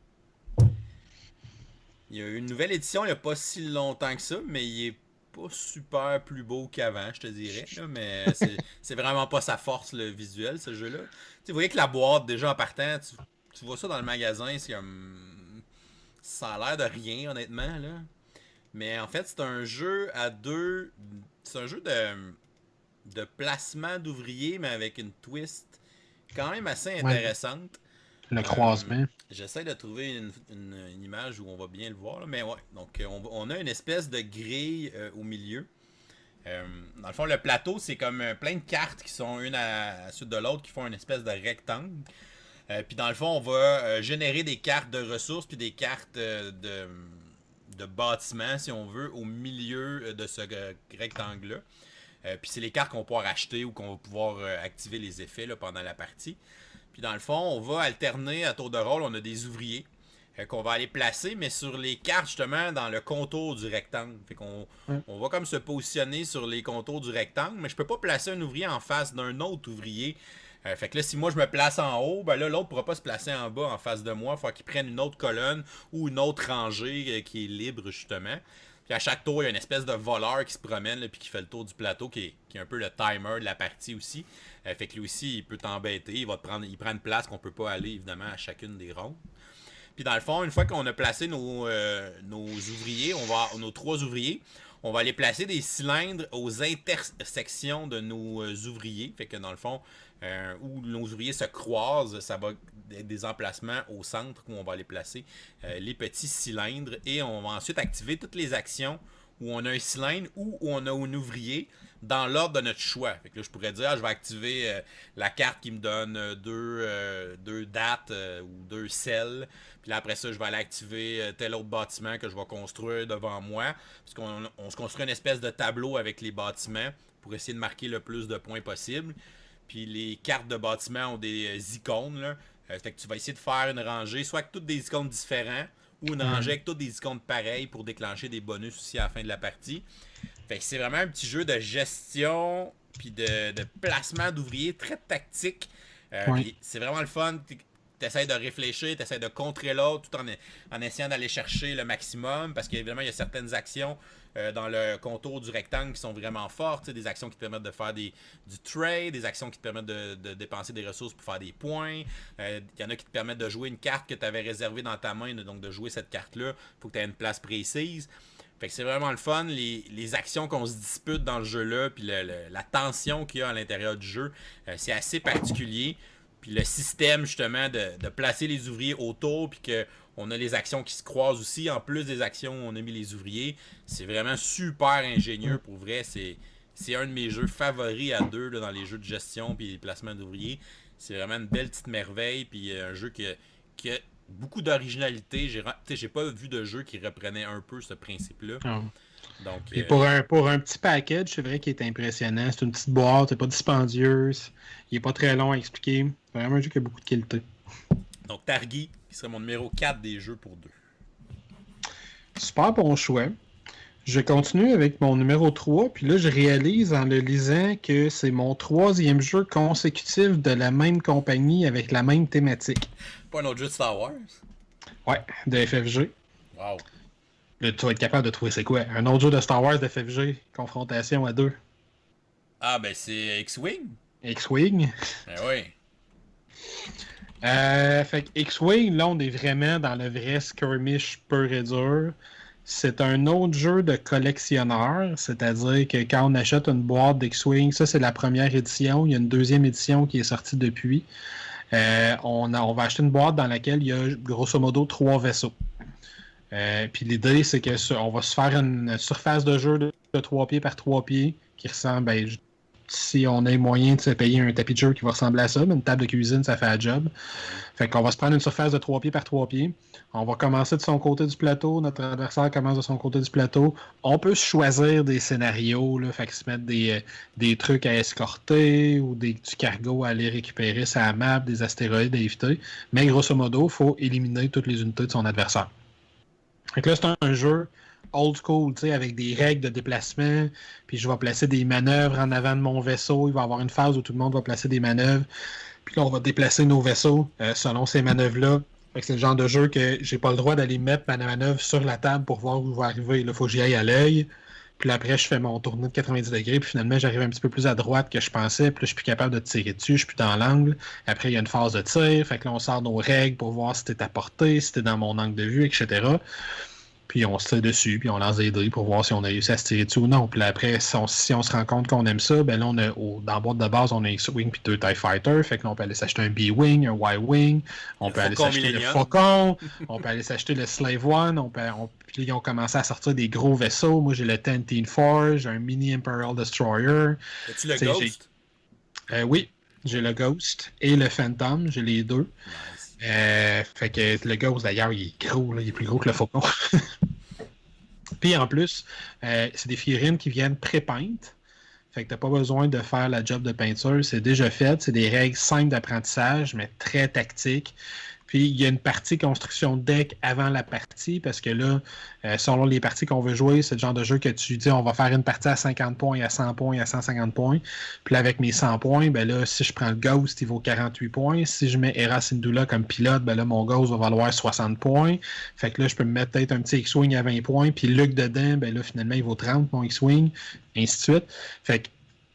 Il y a eu une nouvelle édition il n'y a pas si longtemps que ça, mais il est pas super plus beau qu'avant, je te dirais. Là, mais c'est vraiment pas sa force, le visuel, ce jeu-là. Vous voyez que la boîte, déjà en partant, tu vois ça dans le magasin, c'est comme... Ça a l'air de rien, honnêtement, là. Mais en fait, c'est un jeu à deux... C'est un jeu de placement d'ouvriers, mais avec une twist quand même assez intéressante.
Le croisement.
J'essaie de trouver une image où on va bien le voir. Là, mais ouais, donc on a une espèce de grille au milieu. Dans le fond, le plateau, c'est comme plein de cartes qui sont une à la suite de l'autre, qui font une espèce de rectangle. Puis dans le fond, on va générer des cartes de ressources, puis des cartes de bâtiments, si on veut, au milieu de ce rectangle-là. Puis c'est les cartes qu'on va pouvoir acheter ou qu'on va pouvoir activer les effets là, pendant la partie. Puis dans le fond, on va alterner à tour de rôle. On a des ouvriers qu'on va aller placer, mais sur les cartes, justement, dans le contour du rectangle. Fait qu'on on va comme se positionner sur les contours du rectangle, mais je peux pas placer un ouvrier en face d'un autre ouvrier. Fait que là, si moi je me place en haut, ben là, l'autre pourra pas se placer en bas en face de moi. Il faut qu'il prenne une autre colonne ou une autre rangée qui est libre, justement. Puis à chaque tour, il y a une espèce de voleur qui se promène puis qui fait le tour du plateau, qui est un peu le timer de la partie aussi. Fait que lui aussi, il peut t'embêter. Il prend une place qu'on peut pas aller, évidemment, à chacune des rondes. Puis dans le fond, une fois qu'on a placé nos ouvriers, nos 3 ouvriers, on va aller placer des cylindres aux intersections de nos ouvriers. Fait que dans le fond, où nos ouvriers se croisent, ça va être des emplacements au centre où on va aller placer les petits cylindres. Et on va ensuite activer toutes les actions où on a un cylindre ou où on a un ouvrier dans l'ordre de notre choix. Fait que là, je pourrais dire, je vais activer la carte qui me donne deux dates ou 2 selles. Puis là, après ça, je vais aller activer tel autre bâtiment que je vais construire devant moi. Parce qu'on se construit une espèce de tableau avec les bâtiments pour essayer de marquer le plus de points possible. Puis les cartes de bâtiments ont des icônes. Là. Fait que tu vas essayer de faire une rangée, soit avec toutes des icônes différents, ou une rangée avec toutes des icônes pareilles pour déclencher des bonus aussi à la fin de la partie. Fait que c'est vraiment un petit jeu de gestion puis de placement d'ouvriers très tactique. C'est vraiment le fun. T'essaies de réfléchir, t'essaies de contrer l'autre tout en essayant d'aller chercher le maximum parce qu'évidemment, il y a certaines actions dans le contour du rectangle qui sont vraiment fortes. Des actions qui te permettent de faire du trade, des actions qui te permettent de dépenser des ressources pour faire des points. Il y en a qui te permettent de jouer une carte que tu avais réservée dans ta main, donc de jouer cette carte-là. Il faut que tu aies une place précise. Fait que c'est vraiment le fun, les actions qu'on se dispute dans le jeu-là, puis la tension qu'il y a à l'intérieur du jeu, c'est assez particulier. Puis le système, justement, de placer les ouvriers autour, puis qu'on a les actions qui se croisent aussi, en plus des actions où on a mis les ouvriers, c'est vraiment super ingénieux, pour vrai. C'est un de mes jeux favoris à 2 là, dans les jeux de gestion puis les placements d'ouvriers. C'est vraiment une belle petite merveille, puis un jeu qui a beaucoup d'originalité. J'ai pas vu de jeu qui reprenait un peu ce principe-là. Donc,
et pour un petit package, c'est vrai qu'il est impressionnant. C'est une petite boîte, c'est pas dispendieuse. Il est pas très long à expliquer. C'est vraiment un jeu qui a beaucoup de qualité.
Donc, Targi, qui serait mon numéro 4 des jeux pour 2.
Super bon choix. Je continue avec mon numéro 3, puis là, je réalise en le lisant que c'est mon 3e jeu consécutif de la même compagnie avec la même thématique.
Pas un autre jeu de Star Wars?
Ouais, de FFG.
Wow.
Là, tu vas être capable de trouver c'est quoi? Un autre jeu de Star Wars de FFG, confrontation à 2.
Ah, ben c'est X-Wing?
X-Wing?
Ben oui.
Fait que X-Wing, là, on est vraiment dans le vrai skirmish pur et dur. C'est un autre jeu de collectionneur, c'est-à-dire que quand on achète une boîte d'X-Wing, ça c'est la première édition, il y a une 2e édition qui est sortie depuis. On va acheter une boîte dans laquelle il y a grosso modo 3 vaisseaux. Puis l'idée, c'est que on va se faire une surface de jeu de 3 pieds par 3 pieds qui ressemble, si on a moyen de se payer un tapis de jeu qui va ressembler à ça, mais une table de cuisine, ça fait un job. Fait qu'on va se prendre une surface de 3 pieds par 3 pieds. On va commencer de son côté du plateau. Notre adversaire commence de son côté du plateau. On peut choisir des scénarios, là, fait que se mettre des trucs à escorter ou du cargo à aller récupérer sur la map, des astéroïdes à éviter. Mais grosso modo, il faut éliminer toutes les unités de son adversaire. Fait que là, c'est un jeu old school, tu sais, avec des règles de déplacement, puis je vais placer des manœuvres en avant de mon vaisseau, il va y avoir une phase où tout le monde va placer des manœuvres, puis là, on va déplacer nos vaisseaux selon ces manœuvres-là. Fait que c'est le genre de jeu que j'ai pas le droit d'aller mettre ma manœuvre sur la table pour voir où je vais arriver. Il faut que j'y aille à l'œil, Puis après, je fais mon tournée de 90 degrés, puis finalement, j'arrive un petit peu plus à droite que je pensais, puis là, je suis plus capable de tirer dessus, je suis plus dans l'angle. Après, il y a une phase de tir, fait que là, on sort nos règles pour voir si t'es à portée, si t'es dans mon angle de vue, etc. Puis on se tire dessus, puis on lance des dés pour voir si on a réussi à se tirer dessus ou non. Puis là, après, si on se rend compte qu'on aime ça, ben là, dans la boîte de base, on a un X-Wing puis 2 TIE Fighters. Fait que là, on peut aller s'acheter un B-Wing, un Y-Wing. On peut aller s'acheter le Faucon. On peut aller s'acheter le Slave One. Puis là, ils ont commencé à sortir des gros vaisseaux. Moi, j'ai le Tanteen Forge, un Mini Imperial Destroyer.
As-tu le Ghost?
Oui, j'ai le Ghost et le Phantom. J'ai les deux. Fait que le Ghost, d'ailleurs, il est gros. Là, il est plus gros que le Faucon. Puis en plus, c'est des figurines qui viennent pré-peintes. Fait que t'as pas besoin de faire la job de peinture. C'est déjà fait. C'est des règles simples d'apprentissage, mais très tactiques. Puis il y a une partie construction de deck avant la partie, parce que là, selon les parties qu'on veut jouer, c'est le genre de jeu que tu dis on va faire une partie à 50 points, à 100 points, à 150 points. Puis là, avec mes 100 points, ben là, si je prends le Ghost, il vaut 48 points. Si je mets Hera Syndulla comme pilote, ben là, mon Ghost va valoir 60 points. Fait que là, je peux me mettre peut-être un petit X-Wing à 20 points. Puis Luke dedans, ben là, finalement, il vaut 30, mon X-Wing, ainsi de suite. Fait que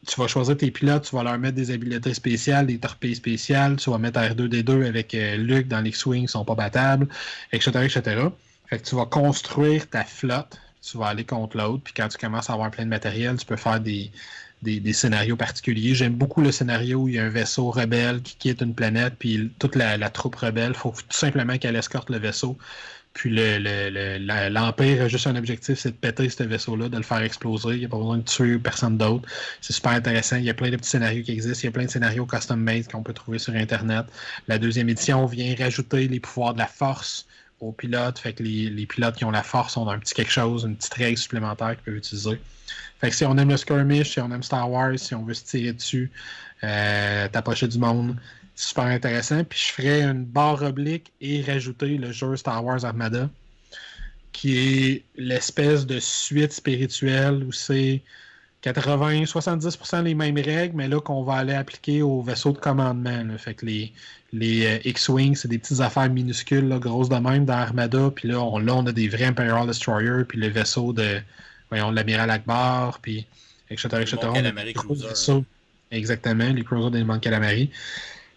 tu vas choisir tes pilotes, tu vas leur mettre des habiletés spéciales, des torpilles spéciales, tu vas mettre R2D2 avec Luke dans les swings, ils sont pas battables, etc., etc. Fait que tu vas construire ta flotte, tu vas aller contre l'autre, puis quand tu commences à avoir plein de matériel, tu peux faire des scénarios particuliers. J'aime beaucoup le scénario où il y a un vaisseau rebelle qui quitte une planète, puis toute la troupe rebelle, il faut tout simplement qu'elle escorte le vaisseau. Puis l'Empire a juste un objectif, c'est de péter ce vaisseau-là, de le faire exploser. Il n'y a pas besoin de tuer personne d'autre. C'est super intéressant. Il y a plein de petits scénarios qui existent. Il y a plein de scénarios custom-made qu'on peut trouver sur Internet. La deuxième édition vient rajouter les pouvoirs de la force aux pilotes. Fait que les pilotes qui ont la force ont un petit quelque chose, une petite règle supplémentaire qu'ils peuvent utiliser. Fait que si on aime le skirmish, si on aime Star Wars, si on veut se tirer dessus, t'approcher du monde, c'est super intéressant. Puis je ferais une barre oblique et rajouter le jeu Star Wars Armada, qui est l'espèce de suite spirituelle où c'est 80-70% les mêmes règles, mais là qu'on va aller appliquer au vaisseau de commandement. Là. Fait que les X-Wing, c'est des petites affaires minuscules, là, grosses de même dans Armada. Puis là, on a des vrais Imperial Destroyer, puis le vaisseau de l'Amiral Akbar, puis etc. Exactement, les cruisers des mondes Calamari.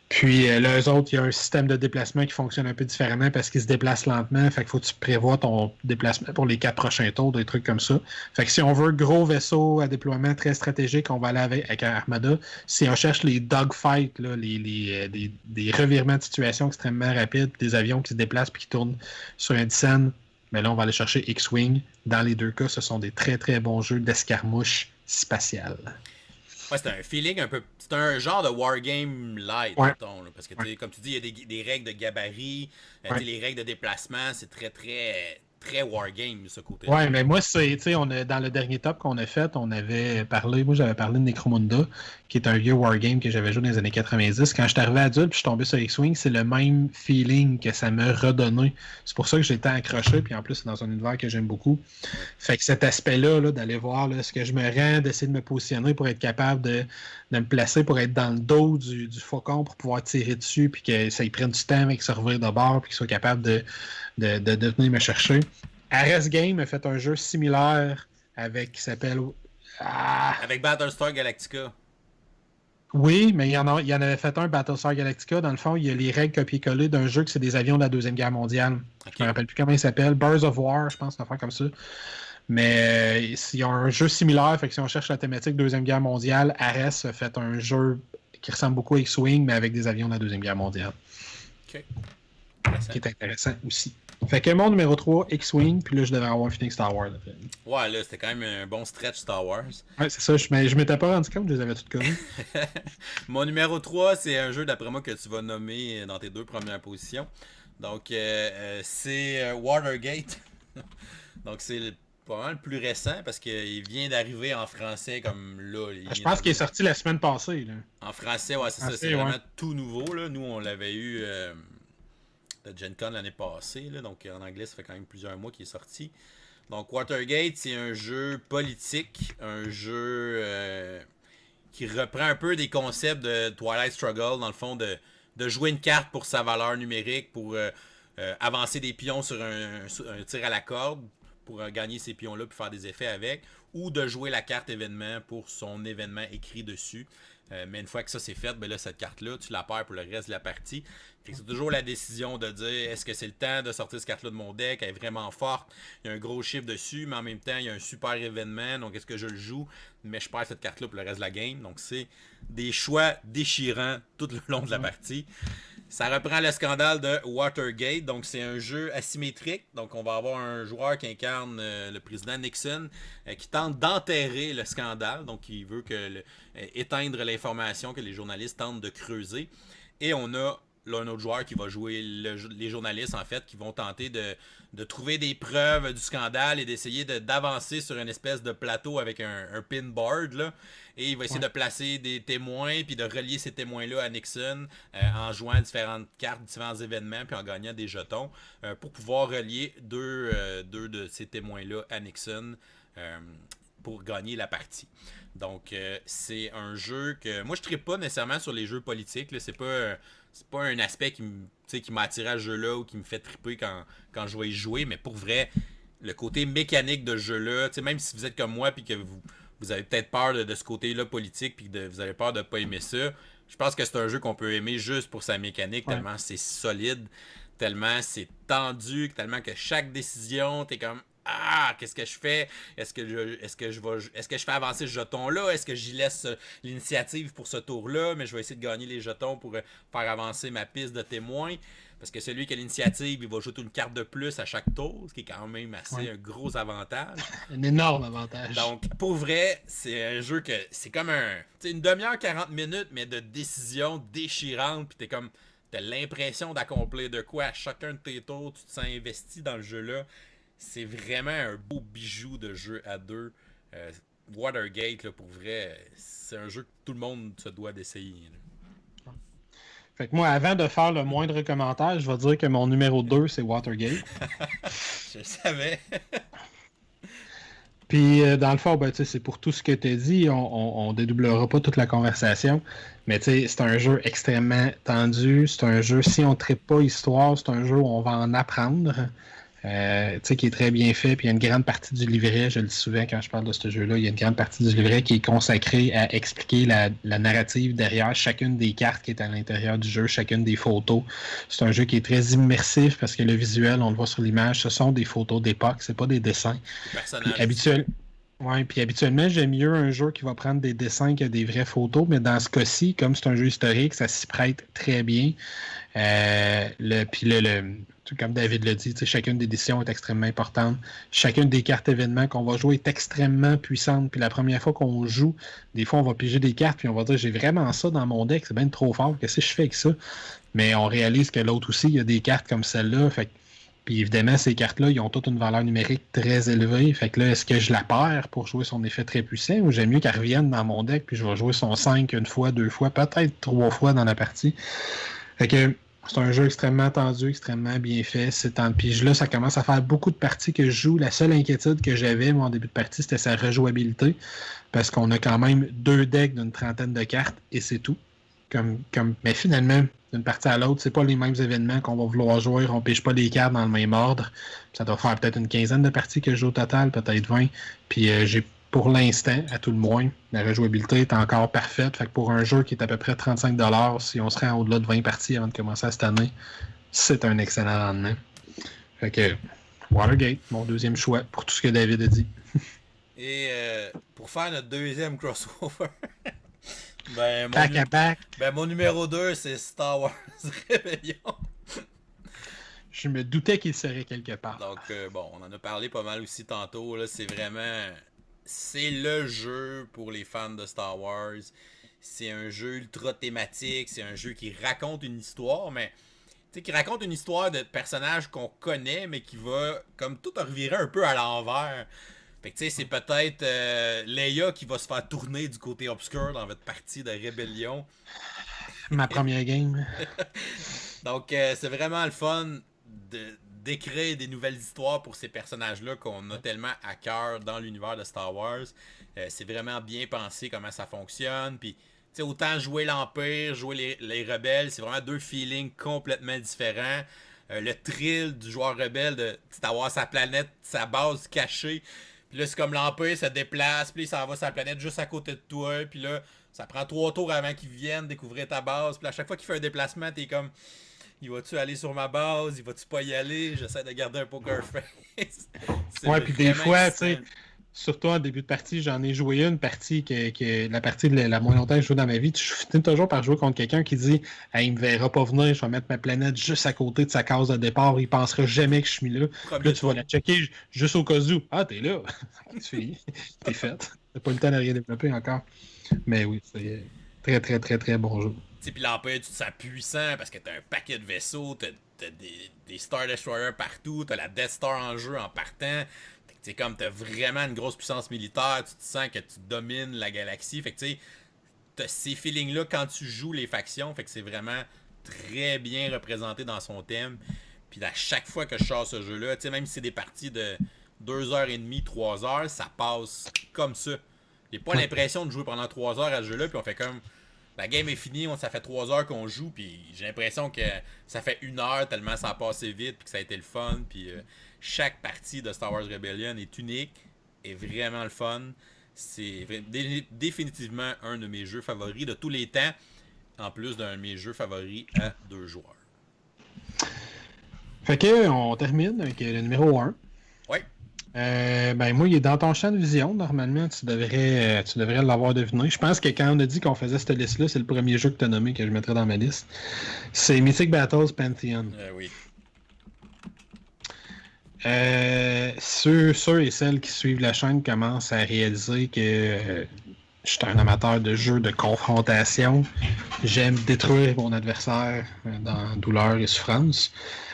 Puis là, eux autres, il y a un système de déplacement qui fonctionne un peu différemment parce qu'ils se déplacent lentement. Fait qu'il faut que tu prévois ton déplacement pour les 4 prochains tours, des trucs comme ça. Fait que si on veut un gros vaisseau à déploiement très stratégique, on va aller avec Armada. Si on cherche les dogfights, là, des revirements de situation extrêmement rapides, des avions qui se déplacent et qui tournent sur un scène, mais là, on va aller chercher X-Wing. Dans les deux cas, ce sont des très très bons jeux d'escarmouche spatiale.
Ouais, c'est un feeling un peu. C'est un genre de wargame light, mettons, là, parce que, comme tu dis, il y a des règles de gabarit, les règles de déplacement, c'est très, très, très wargame, ce côté-là.
Ouais, mais moi, dans le dernier top qu'on a fait, on avait parlé, moi j'avais parlé de Necromunda, qui est un vieux wargame que j'avais joué dans les années 90. Quand je suis arrivé adulte, puis je suis tombé sur X-Wing, c'est le même feeling que ça me redonnait. C'est pour ça que j'étais accroché, puis en plus, c'est dans un univers que j'aime beaucoup. Fait que cet aspect-là, là, d'aller voir là, ce que je me rends, d'essayer de me positionner pour être capable de me placer, pour être dans le dos du faucon, pour pouvoir tirer dessus, puis que ça y prenne du temps avec se revire de bord, puis qu'il soit capable de venir me chercher. Ares Game a fait un jeu similaire qui s'appelle...
Avec Battlestar Galactica.
Oui, mais il y en avait fait un, Battlestar Galactica. Dans le fond, il y a les règles copier-coller d'un jeu que c'est des avions de la Deuxième Guerre mondiale. Okay. Je me rappelle plus comment il s'appelle. Birds of War, je pense, une affaire comme ça. Mais il y a un jeu similaire, fait que si on cherche la thématique Deuxième Guerre mondiale, Ares a fait un jeu qui ressemble beaucoup à X-Wing, mais avec des avions de la Deuxième Guerre mondiale.
OK.
Qui est intéressant aussi. Fait que mon numéro 3, X-Wing, puis là, je devais avoir fini Star Wars.
Ouais, là, c'était quand même un bon stretch Star Wars.
Ouais, c'est ça. Je m'étais pas rendu compte, je les avais toutes connues.
Mon numéro 3, c'est un jeu, d'après moi, que tu vas nommer dans tes 2 premières positions. Donc, c'est Watergate. Donc, c'est pas mal le plus récent parce qu'il vient d'arriver en français comme là.
Je pense qu'il est sorti la semaine passée. Là.
En français, ouais, c'est ça. C'est vraiment tout nouveau. Là. Nous, on l'avait eu de Gen Con l'année passée. Là. Donc, en anglais, ça fait quand même plusieurs mois qu'il est sorti. Donc, Watergate, c'est un jeu politique. Un jeu qui reprend un peu des concepts de Twilight Struggle, dans le fond, de jouer une carte pour sa valeur numérique, pour avancer des pions sur un tir à la corde, pour gagner ces pions-là puis faire des effets avec, ou de jouer la carte événement pour son événement écrit dessus. Mais une fois que ça c'est fait, ben là, cette carte-là, tu la perds pour le reste de la partie. Fait que c'est toujours la décision de dire est-ce que c'est le temps de sortir cette carte-là de mon deck, elle est vraiment forte, il y a un gros chiffre dessus, mais en même temps, il y a un super événement, donc est-ce que je le joue, mais je perds cette carte-là pour le reste de la game. Donc c'est des choix déchirants tout le long de la partie. Ça reprend le scandale de Watergate, donc c'est un jeu asymétrique. Donc on va avoir un joueur qui incarne le président Nixon qui tente d'enterrer le scandale, donc il veut éteindre l'information que les journalistes tentent de creuser. Et on a là un autre joueur qui va jouer les journalistes en fait, qui vont tenter de trouver des preuves du scandale et d'essayer d'avancer sur une espèce de plateau avec un pinboard là. Et il va essayer de placer des témoins puis de relier ces témoins-là à Nixon en jouant différentes cartes, différents événements puis en gagnant des jetons pour pouvoir relier deux de ces témoins-là à Nixon pour gagner la partie. Donc c'est un jeu que moi je trippe pas nécessairement sur les jeux politiques là. C'est pas un aspect qui m'a attiré à ce jeu-là ou qui me fait triper quand je vais y jouer, mais pour vrai, le côté mécanique de ce jeu-là, même si vous êtes comme moi puis que vous avez peut-être peur de ce côté-là politique puis que vous avez peur de pas aimer ça, je pense que c'est un jeu qu'on peut aimer juste pour sa mécanique, tellement c'est solide, tellement c'est tendu, tellement que chaque décision, t'es comme qu'est-ce que je fais? Est-ce que je fais avancer ce jeton-là? Est-ce que j'y laisse l'initiative pour ce tour-là? Mais je vais essayer de gagner les jetons pour faire avancer ma piste de témoins. Parce que celui qui a l'initiative, il va jouer une carte de plus à chaque tour, ce qui est quand même assez un gros avantage.
Un énorme avantage.
Donc, pour vrai, c'est un jeu que c'est comme une demi-heure, 40 minutes, mais de décisions déchirantes. Puis t'as l'impression d'accomplir de quoi à chacun de tes tours. Tu te sens investi dans le jeu-là. C'est vraiment un beau bijou de jeu à deux. Watergate, là, pour vrai, c'est un jeu que tout le monde se doit d'essayer. Là.
Fait que moi, avant de faire le moindre commentaire, je vais dire que mon numéro 2, c'est Watergate.
Je le savais.
Puis, dans le fond, c'est pour tout ce que tu as dit, on dédoublera pas toute la conversation, mais c'est un jeu extrêmement tendu, c'est un jeu, si on ne traite pas histoire, c'est un jeu où on va en apprendre. Qui est très bien fait, puis il y a une grande partie du livret, je le dis souvent quand je parle de ce jeu-là, il y a une grande partie du livret qui est consacrée à expliquer la narrative derrière chacune des cartes qui est à l'intérieur du jeu, chacune des photos. C'est un jeu qui est très immersif parce que le visuel, on le voit sur l'image, ce sont des photos d'époque, c'est pas des dessins. Puis habituellement, j'aime mieux un jeu qui va prendre des dessins que des vraies photos, mais dans ce cas-ci, comme c'est un jeu historique, ça s'y prête très bien. Comme David l'a dit, chacune des décisions est extrêmement importante. Chacune des cartes événements qu'on va jouer est extrêmement puissante. Puis la première fois qu'on joue, des fois, on va piger des cartes puis on va dire j'ai vraiment ça dans mon deck, c'est bien trop fort, qu'est-ce que je fais avec ça? Mais on réalise que l'autre aussi, il y a des cartes comme celle-là. Puis évidemment, ces cartes-là, ils ont toute une valeur numérique très élevée. Fait que là, est-ce que je la perds pour jouer son effet très puissant ou j'aime mieux qu'elle revienne dans mon deck puis je vais jouer son 5 une fois, 2 fois, peut-être 3 fois dans la partie. Fait que c'est un jeu extrêmement tendu, extrêmement bien fait. Puis là, ça commence à faire beaucoup de parties que je joue. La seule inquiétude que j'avais, moi, en début de partie, c'était sa rejouabilité. Parce qu'on a quand même 2 decks d'une 30aine de cartes et c'est tout. Mais finalement, d'une partie à l'autre, c'est pas les mêmes événements qu'on va vouloir jouer. On pige pas les cartes dans le même ordre. Ça doit faire peut-être une 15aine de parties que je joue au total, peut-être 20. Puis j'ai pour l'instant, à tout le moins, la rejouabilité est encore parfaite. Fait que pour un jeu qui est à peu près 35$, si on se rend au-delà de 20 parties avant de commencer cette année, c'est un excellent rendement. Fait que Watergate, mon deuxième choix pour tout ce que David a dit.
Et pour faire notre deuxième crossover, mon numéro 2, c'est Star Wars Rebellion.
Je me doutais qu'il serait quelque part.
Donc, on en a parlé pas mal aussi tantôt. Là, c'est le jeu pour les fans de Star Wars. C'est un jeu ultra thématique. C'est un jeu qui raconte une histoire, mais qui raconte une histoire de personnages qu'on connaît, mais qui va comme tout revirer un peu à l'envers. Fait que c'est peut-être Leia qui va se faire tourner du côté obscur dans votre partie de Rébellion.
Ma première game.
Donc, c'est vraiment le fun d'écrire des nouvelles histoires pour ces personnages-là qu'on a tellement à cœur dans l'univers de Star Wars. C'est vraiment bien pensé comment ça fonctionne. Puis, autant jouer l'Empire, jouer les rebelles, c'est vraiment 2 feelings complètement différents. le thrill du joueur rebelle d'avoir sa planète, sa base cachée. Puis là, c'est comme l'Empire se déplace, puis il s'en va sur la planète juste à côté de toi. Puis là, ça prend 3 tours avant qu'ils viennent découvrir ta base. Puis à chaque fois qu'il fait un déplacement, t'es comme... Il va-tu aller sur ma base? Il va-tu pas y aller? J'essaie de garder un poker face.
Ouais, puis des fois, tu sais, surtout en début de partie, j'en ai joué une partie que la partie de la moins longtemps que je joue dans ma vie. Je finis toujours par jouer contre quelqu'un qui dit hey, il me verra pas venir, je vais mettre ma planète juste à côté de sa case de départ, il pensera jamais que je suis là. Puis là, tu vas la checker juste au cas où. Ah, t'es là. T'es fait. T'as pas le temps de rien développer encore. Mais oui, c'est très, très, très, très bon jeu.
Puis l'Empire, tu te sens puissant parce que t'as un paquet de vaisseaux, t'as des Star Destroyers partout, t'as la Death Star en jeu en partant. C'est comme t'as vraiment une grosse puissance militaire, tu te sens que tu domines la galaxie. Fait que tu sais, t'as ces feelings-là quand tu joues les factions. Fait que c'est vraiment très bien représenté dans son thème. Puis à chaque fois que je sors ce jeu-là, tu sais, même si c'est des parties de 2h30, 3h, ça passe comme ça. J'ai pas l'impression de jouer pendant 3 heures à ce jeu-là, puis on fait comme... La game est finie, ça fait 3 heures qu'on joue, puis j'ai l'impression que ça fait 1 heure tellement ça a passé vite, puis que ça a été le fun. Puis chaque partie de Star Wars Rebellion est unique, est vraiment le fun. C'est définitivement un de mes jeux favoris de tous les temps, en plus d'un de mes jeux favoris à 2 joueurs.
Fait que on termine avec le numéro 1.
Ouais.
Ben moi, il est dans ton champ de vision. Normalement, tu devrais l'avoir deviné. Je pense que quand on a dit qu'on faisait cette liste-là, c'est le premier jeu que tu as nommé que je mettrais dans ma liste. C'est Mythic Battles Pantheon.
Oui.
Ceux et celles qui suivent la chaîne commencent à réaliser que je suis un amateur de jeux de confrontation. J'aime détruire mon adversaire dans douleur et souffrance.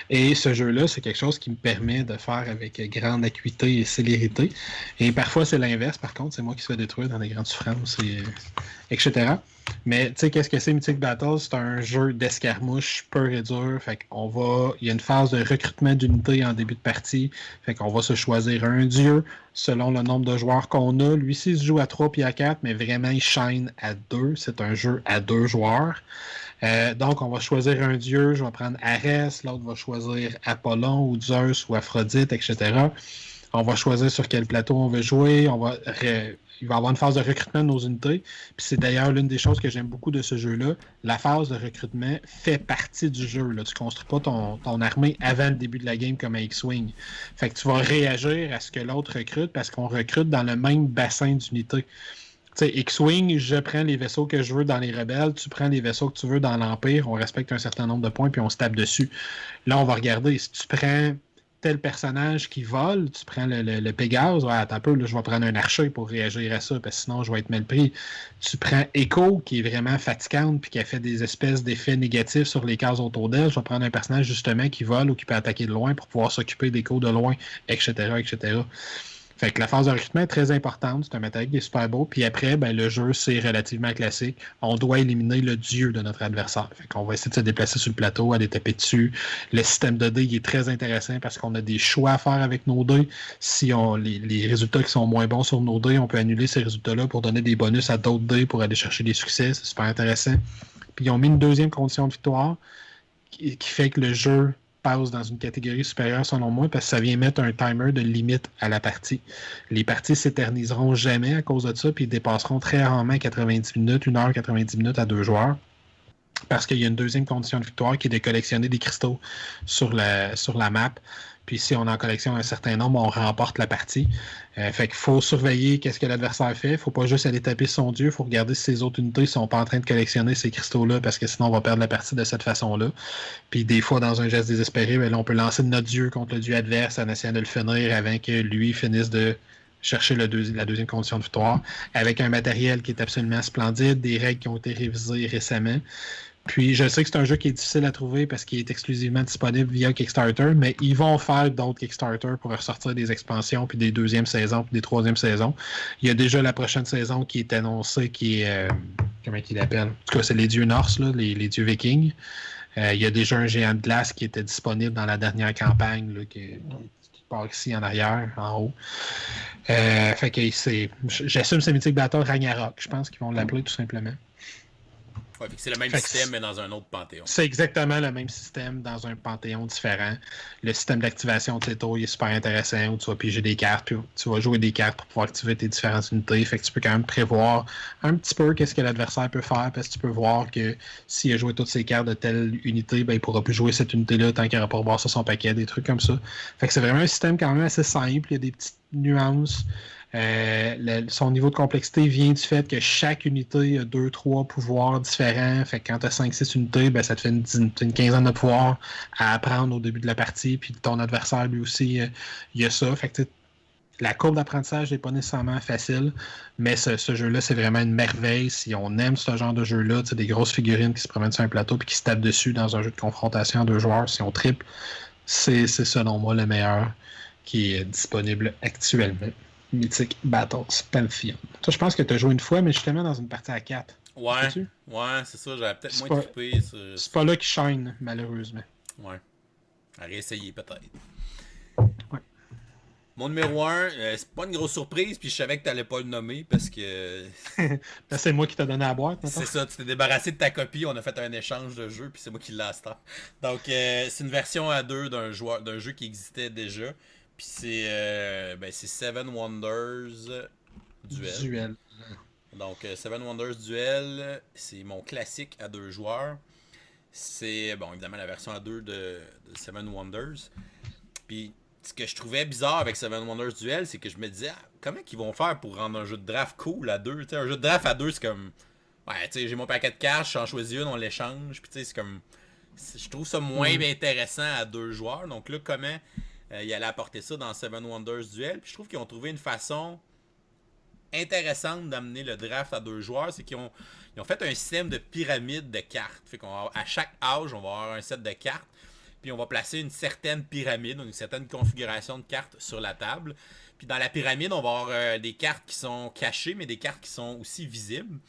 Et ce jeu-là, c'est quelque chose qui me permet de faire avec grande acuité et célérité. Et parfois, c'est l'inverse. Par contre, c'est moi qui se fais détruire dans des grandes souffrances, etc. Mais tu sais, qu'est-ce que c'est Mythic Battles? C'est un jeu d'escarmouche pur et dur. Fait qu'on il y a une phase de recrutement d'unités en début de partie. Fait qu'on va se choisir un dieu selon le nombre de joueurs qu'on a. Lui-ci, il se joue à 3 puis à 4, mais vraiment, il shine à 2. C'est un jeu à 2 joueurs. Donc, on va choisir un dieu. Je vais prendre Arès. L'autre va choisir Apollon ou Zeus ou Aphrodite, etc. On va choisir sur quel plateau on veut jouer. Il va y avoir une phase de recrutement de nos unités. Puis c'est d'ailleurs l'une des choses que j'aime beaucoup de ce jeu-là. La phase de recrutement fait partie du jeu. Là. Tu ne construis pas ton armée avant le début de la game comme à X-Wing. Fait que tu vas réagir à ce que l'autre recrute parce qu'on recrute dans le même bassin d'unités. Tu sais, X-Wing, je prends les vaisseaux que je veux dans les rebelles, tu prends les vaisseaux que tu veux dans l'Empire, on respecte un certain nombre de points, puis on se tape dessus. Là, on va regarder, si tu prends tel personnage qui vole, tu prends le Pégase, ouais, attends un peu, là, je vais prendre un archer pour réagir à ça, parce que sinon, je vais être mal pris. Tu prends Echo, qui est vraiment fatigante, puis qui a fait des espèces d'effets négatifs sur les cases autour d'elle, je vais prendre un personnage, justement, qui vole ou qui peut attaquer de loin pour pouvoir s'occuper d'Echo de loin, etc., etc., Fait que la phase de recrutement est très importante. C'est un matériel qui est super beau. Puis après, ben, le jeu, c'est relativement classique. On doit éliminer le dieu de notre adversaire. Fait qu'on va essayer de se déplacer sur le plateau, aller taper dessus. Le système de dés il est très intéressant parce qu'on a des choix à faire avec nos dés. Si on les résultats qui sont moins bons sur nos dés, on peut annuler ces résultats-là pour donner des bonus à d'autres dés pour aller chercher des succès. C'est super intéressant. Puis ils ont mis une deuxième condition de victoire qui fait que le jeu passe dans une catégorie supérieure selon moi parce que ça vient mettre un timer de limite à la partie. Les parties s'éterniseront jamais à cause de ça puis ils dépasseront très rarement 90 minutes, 1h 90 minutes à 2 joueurs parce qu'il y a une deuxième condition de victoire qui est de collectionner des cristaux sur la map. Puis si on en collectionne un certain nombre, on remporte la partie. Fait qu'il faut surveiller qu'est-ce que l'adversaire fait. Il ne faut pas juste aller taper son dieu. Il faut regarder si ses autres unités ne sont pas en train de collectionner ces cristaux-là parce que sinon on va perdre la partie de cette façon-là. Puis des fois, dans un geste désespéré, ben là, on peut lancer notre dieu contre le dieu adverse en essayant de le finir avant que lui finisse de chercher la deuxième condition de victoire avec un matériel qui est absolument splendide, des règles qui ont été révisées récemment. Puis je sais que c'est un jeu qui est difficile à trouver parce qu'il est exclusivement disponible via Kickstarter, mais ils vont faire d'autres Kickstarter pour ressortir des expansions, puis des deuxièmes saisons, puis des troisièmes saisons. Il y a déjà la prochaine saison qui est annoncée, qui est... comment il l'appelle? En tout cas, c'est les dieux norse, là, les dieux vikings. Il y a déjà un géant de glace qui était disponible dans la dernière campagne, là, qui part ici en arrière, en haut. Fait que j'assume c'est Mythic Battle Ragnarok. Je pense qu'ils vont l'appeler tout simplement.
Ouais, fait que c'est le même
Fait que
système, mais dans un autre panthéon.
c'est exactement le même système dans un panthéon différent. Le système d'activation de Teto il est super intéressant où tu vas piger des cartes, puis tu vas jouer des cartes pour pouvoir activer tes différentes unités. Fait que tu peux quand même prévoir un petit peu qu'est-ce que l'adversaire peut faire, parce que tu peux voir que s'il a joué toutes ses cartes de telle unité, ben, il pourra plus jouer cette unité-là tant qu'il n'aura pas revoir sur son paquet, des trucs comme ça. Fait que c'est vraiment un système quand même assez simple. Il y a des petites nuances. Son niveau de complexité vient du fait que chaque unité a 2-3 pouvoirs différents. Fait que quand tu as 5-6 unités, ben, ça te fait une quinzaine de pouvoirs à apprendre au début de la partie. Puis ton adversaire, lui aussi, il a ça. Fait que la courbe d'apprentissage n'est pas nécessairement facile, mais ce jeu-là, c'est vraiment une merveille. Si on aime ce genre de jeu-là, des grosses figurines qui se promènent sur un plateau et qui se tapent dessus dans un jeu de confrontation à deux joueurs, si on triple, c'est selon moi le meilleur qui est disponible actuellement. Mythic Battles Pantheon. Toi, je pense que tu as joué une fois, mais justement dans une partie à 4.
Ouais, c'est ça, j'avais peut-être moins trippé sur...
C'est pas là qu'il shine, malheureusement.
Ouais. À réessayer peut-être.
Ouais.
Mon numéro 1, c'est pas une grosse surprise, puis je savais que t'allais pas le nommer parce que.
C'est moi qui t'ai donné la boîte, maintenant.
C'est ça, tu t'es débarrassé de ta copie, on a fait un échange de jeux, puis c'est moi qui l'ai à ce temps. Donc, c'est une version à deux d'un jeu qui existait déjà. Puis c'est Seven Wonders Duel. Donc, Seven Wonders Duel, c'est mon classique à deux joueurs. C'est, bon, évidemment, la version à deux de Seven Wonders. Puis, ce que je trouvais bizarre avec Seven Wonders Duel, c'est que je me disais, comment ils vont faire pour rendre un jeu de draft cool à deux? T'sais, un jeu de draft à deux, c'est comme, ouais, tu sais, j'ai mon paquet de cartes, j'en choisis une, on l'échange. Puis, tu sais, c'est comme, je trouve ça moins intéressant à deux joueurs. Donc là, comment il allait apporter ça dans Seven Wonders Duel? Puis, je trouve qu'ils ont trouvé une façon intéressante d'amener le draft à deux joueurs, c'est qu'ils ont fait un système de pyramide de cartes. Fait qu'à chaque âge, on va avoir un set de cartes, puis on va placer une certaine pyramide, une certaine configuration de cartes sur la table. Puis dans la pyramide, on va avoir des cartes qui sont cachées, mais des cartes qui sont aussi visibles.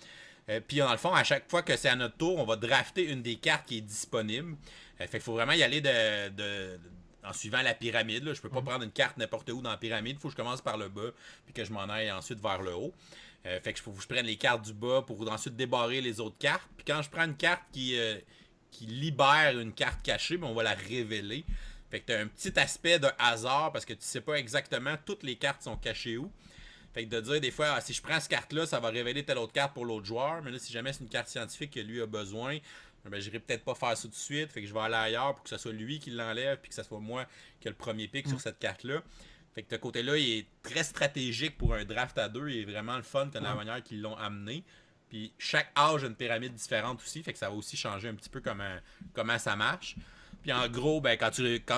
Puis dans le fond, à chaque fois que c'est à notre tour, on va drafter une des cartes qui est disponible. Fait qu'il faut vraiment y aller en suivant la pyramide. Là. Je peux pas prendre une carte n'importe où dans la pyramide. Il faut que je commence par le bas puis que je m'en aille ensuite vers le haut. Fait que faut que je prenne les cartes du bas pour ensuite débarrer les autres cartes. Puis quand je prends une carte qui libère une carte cachée, ben on va la révéler. Fait que tu as un petit aspect de hasard parce que tu sais pas exactement toutes les cartes sont cachées où. Fait que de dire des fois, si je prends cette carte-là, ça va révéler telle autre carte pour l'autre joueur. Mais là, si jamais c'est une carte scientifique que lui a besoin, ben, j'irai peut-être pas faire ça tout de suite. Fait que je vais aller ailleurs pour que ce soit lui qui l'enlève puis que ce soit moi qui ai le premier pick sur cette carte-là. Fait que ce côté-là, il est très stratégique pour un draft à deux. Il est vraiment le fun de la manière qu'ils l'ont amené. Puis chaque âge a une pyramide différente aussi. Fait que ça va aussi changer un petit peu comment ça marche. Puis en gros, ben, quand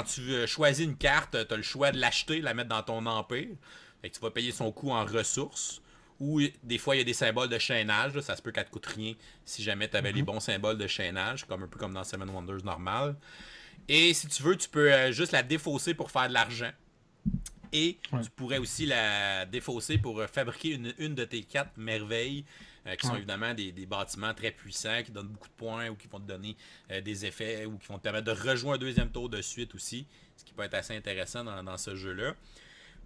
tu choisis une carte, tu as le choix de l'acheter, de la mettre dans ton empire. Fait que tu vas payer son coût en ressources. Ou des fois, il y a des symboles de chaînage. Là. Ça se peut qu'elle te coûte rien si jamais tu avais les bons symboles de chaînage, un peu comme dans Seven Wonders normal. Et si tu veux, tu peux juste la défausser pour faire de l'argent. Et tu pourrais aussi la défausser pour fabriquer une de tes 4 merveilles, qui sont évidemment des bâtiments très puissants, qui donnent beaucoup de points, ou qui vont te donner des effets, ou qui vont te permettre de rejouer un deuxième tour de suite aussi, ce qui peut être assez intéressant dans ce jeu-là.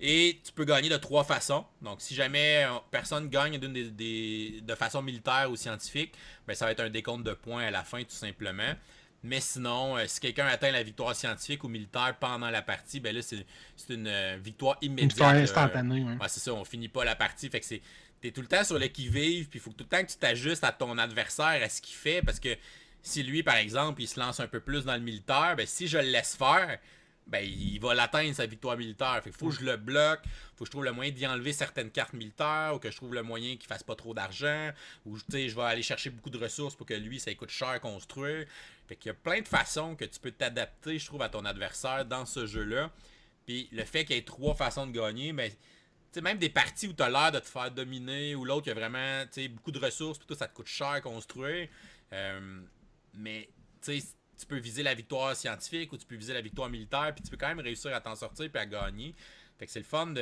Et tu peux gagner de 3 façons. Donc, si jamais personne gagne de façon militaire ou scientifique, ben, ça va être un décompte de points à la fin, tout simplement. Mais sinon, si quelqu'un atteint la victoire scientifique ou militaire pendant la partie, ben là, c'est une victoire immédiate. Une
victoire instantanée,
ouais, c'est ça, on finit pas la partie. Fait que t'es tout le temps sur le qui-vive, puis il faut tout le temps que tu t'ajustes à ton adversaire, à ce qu'il fait, parce que si lui, par exemple, il se lance un peu plus dans le militaire, ben si je le laisse faire, ben il va l'atteindre sa victoire militaire. Fait que faut que je le bloque, faut que je trouve le moyen d'y enlever certaines cartes militaires, ou que je trouve le moyen qu'il fasse pas trop d'argent, ou je vais aller chercher beaucoup de ressources pour que lui, ça coûte cher à construire. Fait qu'il y a plein de façons que tu peux t'adapter, je trouve, à ton adversaire dans ce jeu-là. Puis le fait qu'il y ait 3 façons de gagner, ben, même des parties où tu as l'air de te faire dominer, ou l'autre, il y a vraiment beaucoup de ressources, puis tout, ça te coûte cher à construire. Mais tu peux viser la victoire scientifique ou tu peux viser la victoire militaire, puis tu peux quand même réussir à t'en sortir puis à gagner. Fait que c'est le fun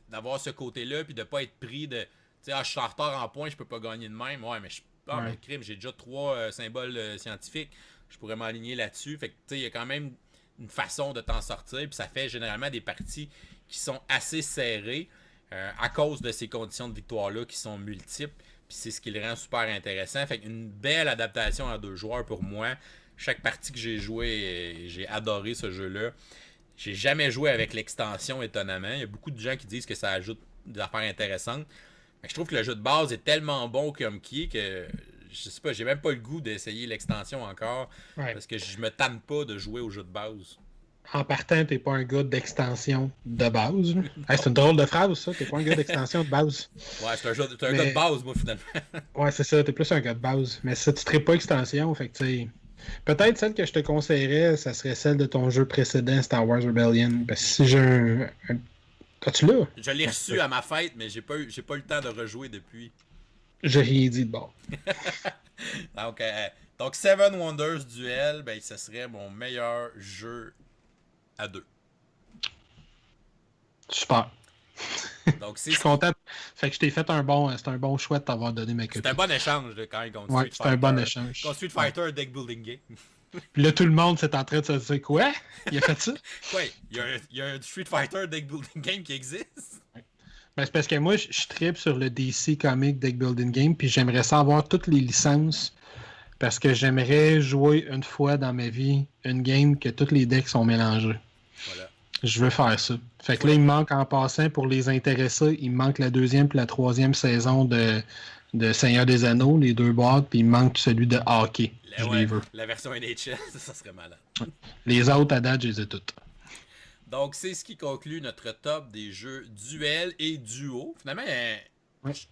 d'avoir ce côté-là, puis de pas être pris de je suis en retard en points, je peux pas gagner de même. Ouais, mais mais crime, j'ai déjà 3 symboles scientifiques, je pourrais m'aligner là-dessus. Fait que il y a quand même une façon de t'en sortir, puis ça fait généralement des parties qui sont assez serrées à cause de ces conditions de victoire-là qui sont multiples. Puis c'est ce qui le rend super intéressant. Fait qu'une belle adaptation à 2 joueurs pour moi. Chaque partie que j'ai joué, j'ai adoré ce jeu-là. J'ai jamais joué avec l'extension, étonnamment. Il y a beaucoup de gens qui disent que ça ajoute des affaires intéressantes. Mais je trouve que le jeu de base est tellement bon comme qui est que je sais pas, j'ai même pas le goût d'essayer l'extension encore.
Ouais.
Parce que je me tanne pas de jouer au jeu de base.
En partant, t'es pas un gars d'extension de base. Hey, c'est une drôle de phrase, ça. T'es pas un gars d'extension de base.
Ouais, c'est un gars de base, moi, finalement.
Ouais, c'est ça. T'es plus un gars de base. Mais ça, tu traites pas extension. Fait que, tu sais. Peut-être celle que je te conseillerais, ça serait celle de ton jeu précédent, Star Wars Rebellion. Parce que si j'ai un... As-tu là?
Je l'ai reçu à ma fête, mais j'ai pas eu le temps de rejouer depuis.
J'ai rien dit de bon.
donc, Seven Wonders Duel, ben, ce serait mon meilleur jeu à 2.
Super.
Donc,
je suis content. Fait que je t'ai fait un bon choix de t'avoir donné ma copie.
C'est un bon échange là, quand même contre
Street Fighter. Ouais, c'est un bon échange.
Contre Street Fighter deck building game.
Puis là, tout le monde s'est en train de se dire quoi? Il a fait ça?
Ouais, il y a un Street Fighter deck building game qui existe.
Ben, c'est parce que moi, je tripe sur le DC Comic Deck Building Game, puis j'aimerais savoir toutes les licences, parce que j'aimerais jouer une fois dans ma vie une game que tous les decks sont mélangés.
Voilà.
Je veux faire ça. Fait que là, il me manque en passant, pour les intéressés, il me manque la 2e et la 3e saison de Seigneur des Anneaux, les 2 boîtes, puis il me manque celui de hockey.
Les veux. La version NHL, ça serait malade.
Les autres, à date, je les ai toutes.
Donc, c'est ce qui conclut notre top des jeux duel et duo. Finalement,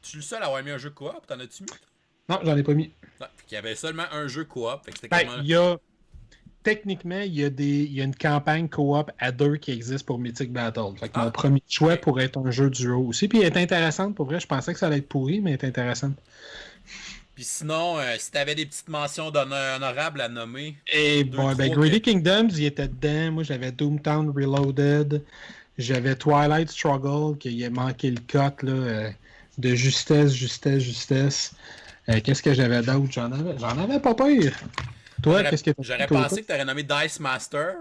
tu es le seul à avoir mis un jeu coop. T'en as-tu mis?
Non, j'en ai pas mis.
Non, il y avait seulement un jeu coop.
Techniquement, il y a une campagne coop à 2 qui existe pour Mythic Battle. Fait que mon premier choix pourrait être un jeu duo aussi. Puis elle est intéressante, pour vrai. Je pensais que ça allait être pourri, mais elle est intéressante.
Puis sinon, si t'avais des petites mentions honorables à nommer.
Et bon, Greedy Kingdoms, il était dedans. Moi, j'avais Doomtown Reloaded. J'avais Twilight Struggle, qui a manqué le cut là, de justesse. Qu'est-ce que j'avais d'autre? J'en avais pas pire. Toi, qu'est-ce que
j'aurais pensé que t'aurais nommé Dice Master.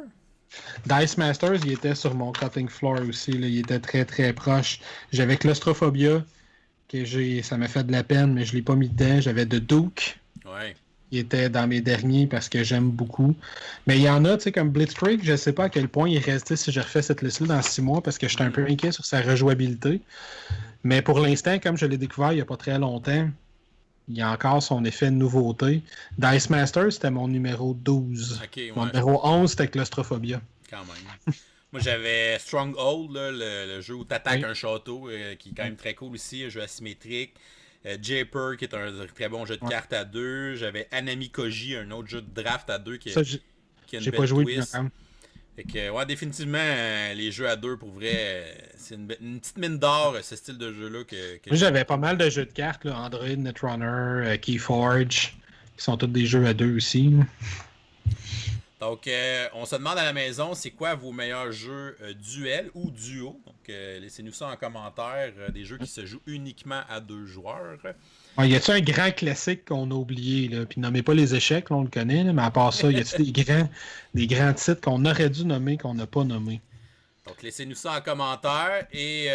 Dice Masters, il était sur mon cutting floor aussi. Là. Il était très très proche. J'avais Claustrophobia. Ça m'a fait de la peine, mais je ne l'ai pas mis dedans. J'avais The Duke.
Ouais.
Il était dans mes derniers parce que j'aime beaucoup. Mais il y en a, tu sais, comme Blitzkrieg, je ne sais pas à quel point il restait si je refais cette liste-là dans 6 mois parce que j'étais un peu inquiet sur sa rejouabilité. Mais pour l'instant, comme je l'ai découvert il n'y a pas très longtemps, il y a encore son effet de nouveauté. Dice Masters, c'était mon numéro 12.
Okay,
mon numéro 11, c'était Claustrophobia.
Quand même. Moi, j'avais Stronghold, là, le jeu où tu attaques un château, qui est quand même très cool aussi, un jeu asymétrique. Japer, qui est un très bon jeu de cartes à 2. J'avais Anami Koji, un autre jeu de draft à 2 qui a une belle twist. Fait que, définitivement, les jeux à 2, pour vrai, c'est une petite mine d'or, ce style de jeu-là.
Moi, j'avais pas mal de jeux de cartes, là, Android, Netrunner, Keyforge, qui sont tous des jeux à 2 aussi.
Donc, on se demande à la maison, c'est quoi vos meilleurs jeux duel ou duo? Donc, laissez-nous ça en commentaire, des jeux qui se jouent uniquement à 2 joueurs.
Y a-t-il un grand classique qu'on a oublié? Là? Puis nommez pas les échecs, là, on le connaît, là, mais à part ça, y a-t-il des grands titres qu'on aurait dû nommer, qu'on n'a pas nommé?
Donc, laissez-nous ça en commentaire. Et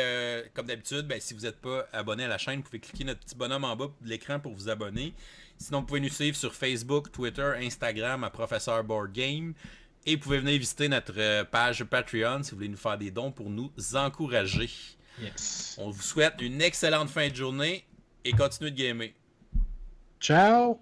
comme d'habitude, si vous n'êtes pas abonné à la chaîne, vous pouvez cliquer notre petit bonhomme en bas de l'écran pour vous abonner. Sinon, vous pouvez nous suivre sur Facebook, Twitter, Instagram à Professeur Board Game. Et vous pouvez venir visiter notre page Patreon si vous voulez nous faire des dons pour nous encourager.
Yes.
On vous souhaite une excellente fin de journée et continuez de gamer.
Ciao!